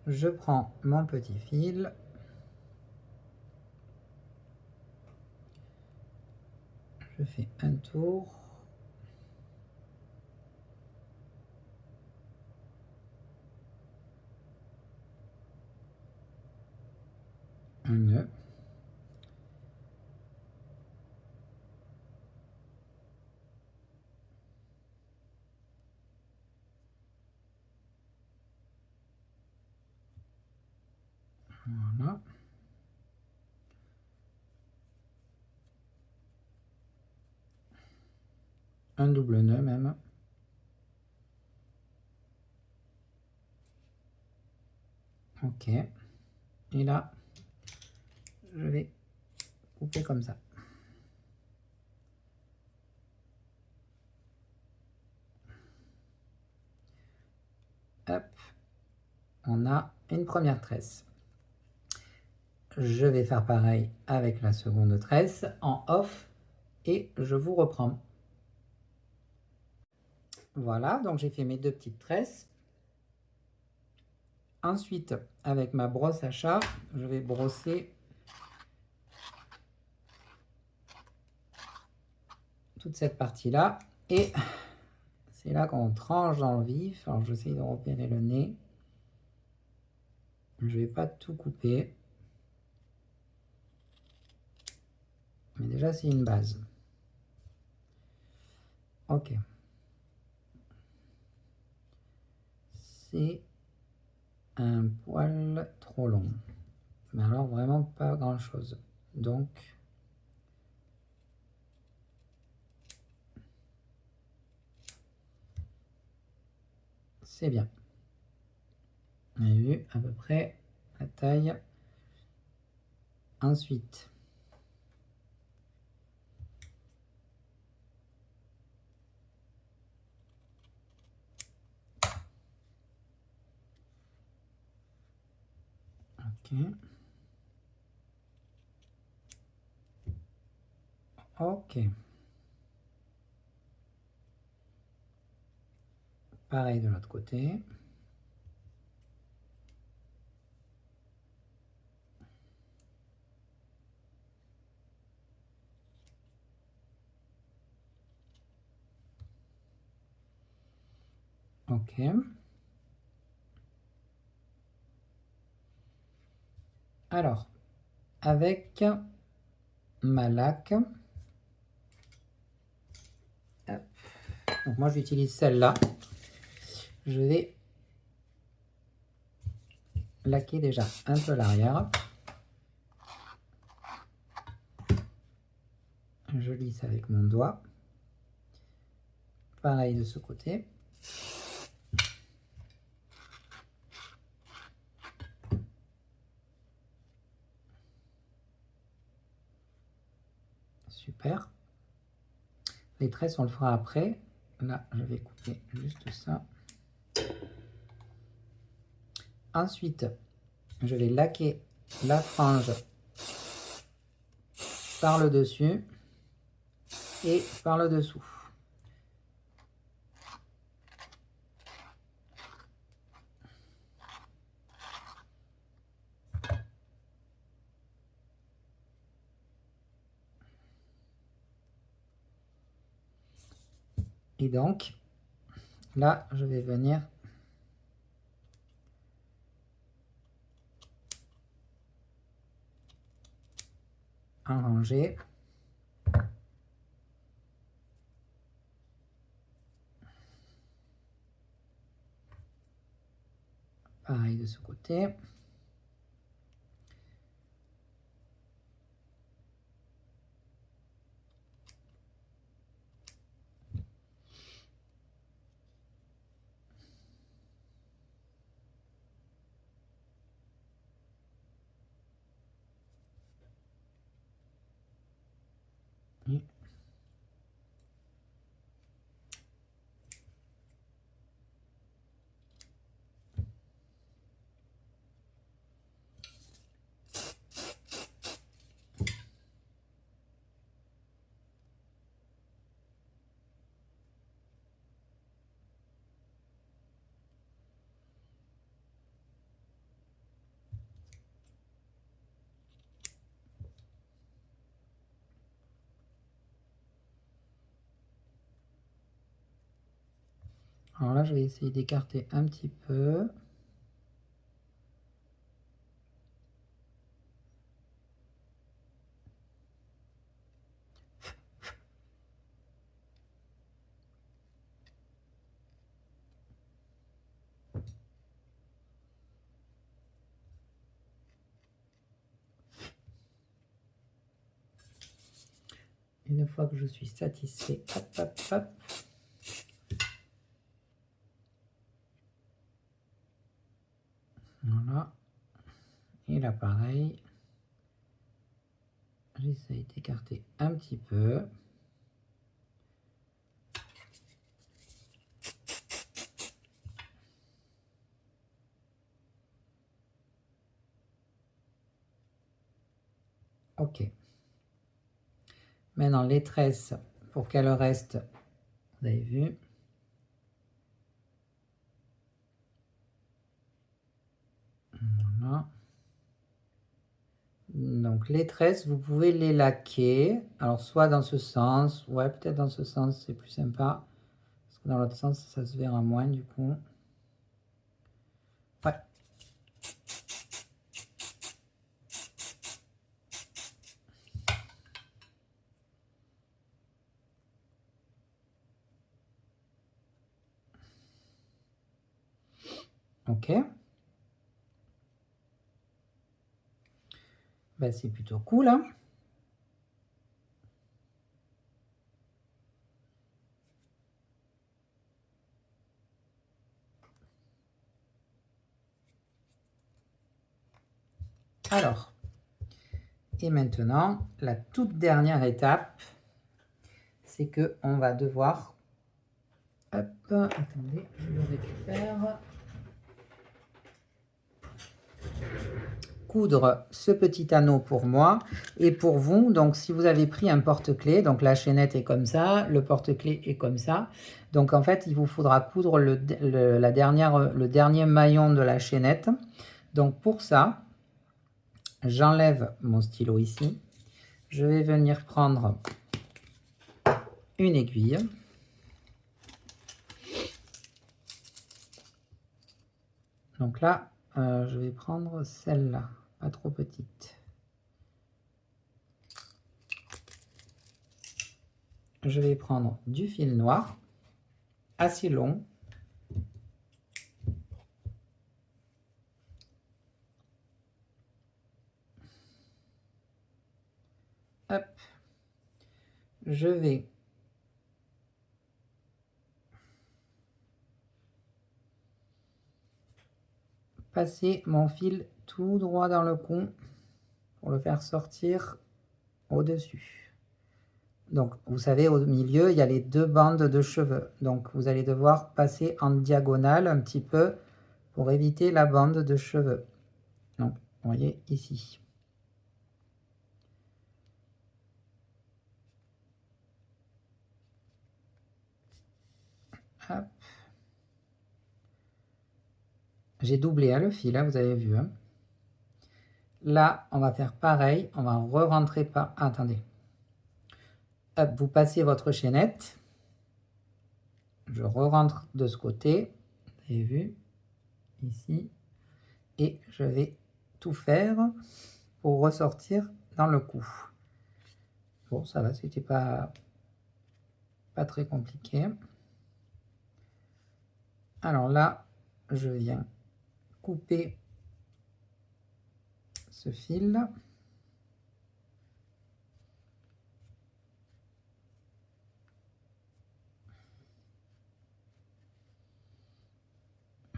Je prends mon petit fil. Je fais un tour. Un nœud. Voilà. Un double nœud même. Ok. Et là, je vais couper comme ça. hop, on a une première tresse. Je vais faire pareil avec la seconde tresse en off et je vous reprends. Voilà, donc j'ai fait mes 2 petites tresses. Ensuite, avec ma brosse à chat, je vais brosser toute cette partie-là. Et c'est là qu'on tranche dans le vif. Alors, j'essaie de repérer le nez. Je ne vais pas tout couper. Mais déjà, c'est une base. Ok. C'est un poil trop long. Mais alors, vraiment pas grand-chose. Donc, c'est bien. On a vu à peu près la taille. Ensuite, ok. Ok. Pareil de l'autre côté. Ok. Alors, avec ma laque, hop. Donc moi j'utilise celle-là. Je vais laquer déjà un peu l'arrière. Je lisse avec mon doigt. Pareil de ce côté. Super. Les tresses, on le fera après. Là, je vais couper juste ça. Ensuite, je vais laquer la frange par le dessus et par le dessous. Et donc, là, je vais venir arranger. Pareil de ce côté. Et alors là, je vais essayer d'écarter un petit peu. Une fois que je suis satisfait, hop, hop, hop. Voilà. Et là, pareil. J'essaye d'écarter un petit peu. Ok. Maintenant, les tresses, pour qu'elles restent, vous avez vu. Voilà. Donc, les tresses, vous pouvez les laquer. Alors, soit dans ce sens, ouais, peut-être dans ce sens, c'est plus sympa. Parce que dans l'autre sens, ça se verra moins, du coup. Ouais. Ok. Ben, c'est plutôt cool, hein. Alors, et maintenant, la toute dernière étape, c'est que on va devoir... Hop, attendez, je le récupère. Coudre ce petit anneau pour moi et pour vous. Donc, si vous avez pris un porte-clés, donc la chaînette est comme ça, le porte-clés est comme ça. Donc, en fait, il vous faudra coudre le dernier maillon de la chaînette. Donc, pour ça, j'enlève mon stylo ici. Je vais venir prendre une aiguille. Donc là, je vais prendre celle-là, pas trop petite. Je vais prendre du fil noir, assez long. Hop. Je vais passer mon fil tout droit dans le cou pour le faire sortir au-dessus. Donc, vous savez, au milieu, il y a les deux bandes de cheveux. Donc, vous allez devoir passer en diagonale un petit peu pour éviter la bande de cheveux. Donc, vous voyez ici. Hop. J'ai doublé le fil, hein, vous avez vu. Hein. Là, on va faire pareil. On va re-rentrer par... Ah, attendez. Hop, vous passez votre chaînette. Je re-rentre de ce côté. Vous avez vu ici. Et je vais tout faire pour ressortir dans le cou. Bon, ça va, c'était pas très compliqué. Alors là, je viens couper ce fil.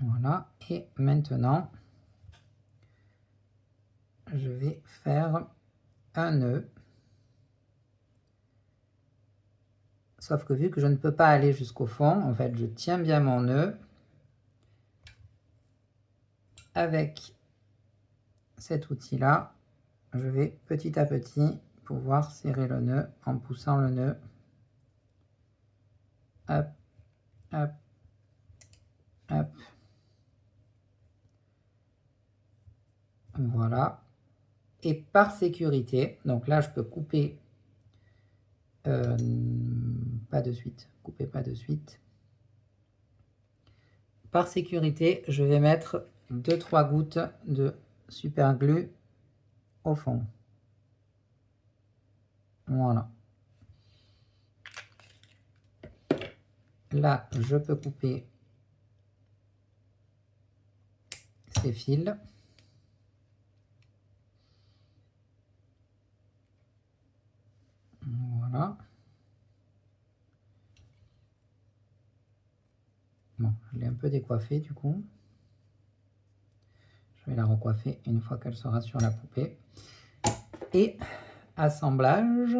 Voilà, et maintenant, je vais faire un nœud. Sauf que vu que je ne peux pas aller jusqu'au fond, en fait, je tiens bien mon nœud avec cet outil-là. Je vais petit à petit pouvoir serrer le nœud en poussant le nœud. Hop, hop, hop. Voilà. Et par sécurité, donc là, je peux couper... pas de suite, couper pas de suite. Par sécurité, je vais mettre 2-3 gouttes de super glue au fond. Voilà. Là, je peux couper ces fils. Voilà. Bon, je l'ai un peu décoiffée du coup. Je vais la recoiffer une fois qu'elle sera sur la poupée. Et assemblage.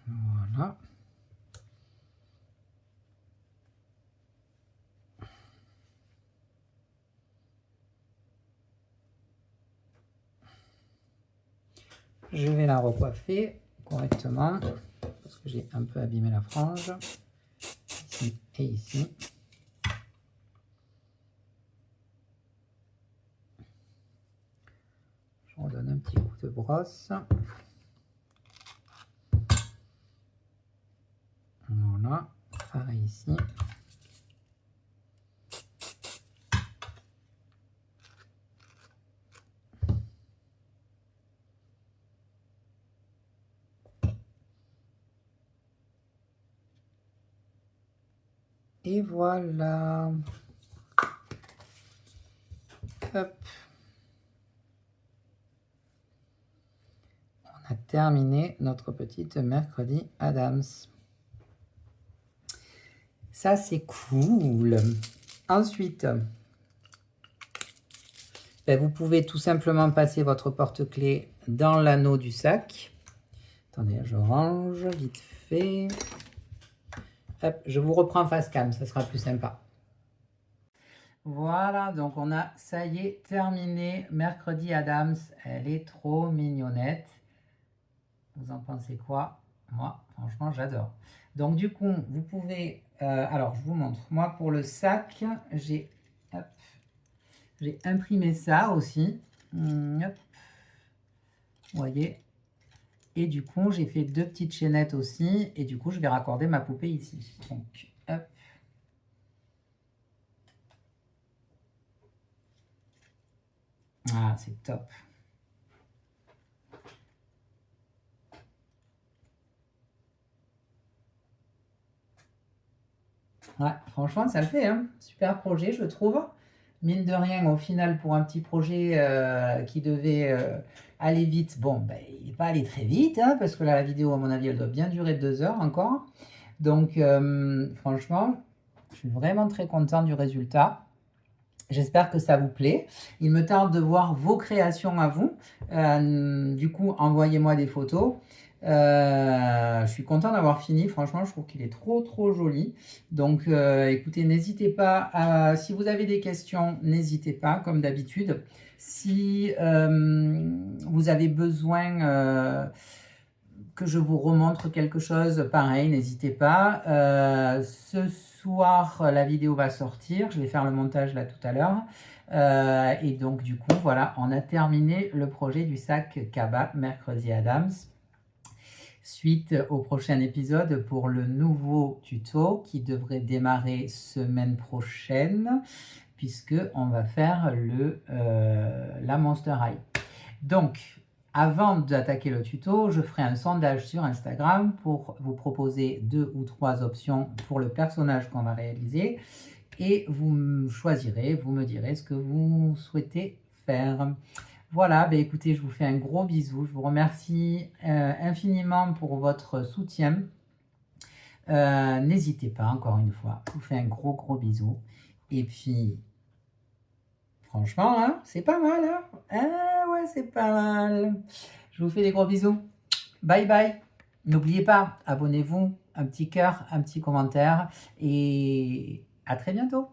Voilà. Je vais la recoiffer correctement parce que j'ai un peu abîmé la frange ici et ici. Je redonne un petit coup de brosse. Voilà, pareil ici. Et voilà. Hop. On a terminé notre petite mercredi Adams. Ça, c'est cool. Ensuite, ben, vous pouvez tout simplement passer votre porte-clés dans l'anneau du sac. Attendez, je range vite fait. Hop, je vous reprends face cam, ça sera plus sympa. Voilà, donc on a, ça y est, terminé Mercredi Adams. Elle est trop mignonnette. Vous en pensez quoi? Moi, franchement, j'adore. Donc, du coup, vous pouvez... alors, je vous montre. Moi, pour le sac, j'ai imprimé ça aussi. Hop. Vous voyez? Et du coup, j'ai fait 2 petites chaînettes aussi. Et du coup, je vais raccorder ma poupée ici. Donc, hop. Ah, c'est top. Ouais, franchement, ça le fait, hein. Super projet, je trouve. Mine de rien, au final, pour un petit projet qui devait aller vite, bon, ben, il n'est pas allé très vite, hein, parce que là, la vidéo, à mon avis, elle doit bien durer 2 heures encore. Donc, franchement, je suis vraiment très content du résultat. J'espère que ça vous plaît. Il me tarde de voir vos créations à vous. Du coup, envoyez-moi des photos. Je suis content d'avoir fini. Franchement, je trouve qu'il est trop joli. Donc, écoutez, n'hésitez pas. Si vous avez des questions, n'hésitez pas, comme d'habitude. Si vous avez besoin que je vous remontre quelque chose, pareil, n'hésitez pas. Ce soir, la vidéo va sortir. Je vais faire le montage là tout à l'heure. Et donc, du coup, voilà, on a terminé le projet du sac Kaba Mercredi Adams. Suite au prochain épisode pour le nouveau tuto qui devrait démarrer semaine prochaine, puisque on va faire la Monster High. Donc, avant d'attaquer le tuto, je ferai un sondage sur Instagram pour vous proposer 2 ou 3 options pour le personnage qu'on va réaliser. Et vous choisirez, vous me direz ce que vous souhaitez faire. Voilà, ben écoutez, je vous fais un gros bisou. Je vous remercie infiniment pour votre soutien. N'hésitez pas, encore une fois. Je vous fais un gros bisou. Et puis, franchement, hein, c'est pas mal. Hein? Ah ouais, c'est pas mal. Je vous fais des gros bisous. Bye bye. N'oubliez pas, abonnez-vous, un petit cœur, un petit commentaire. Et à très bientôt.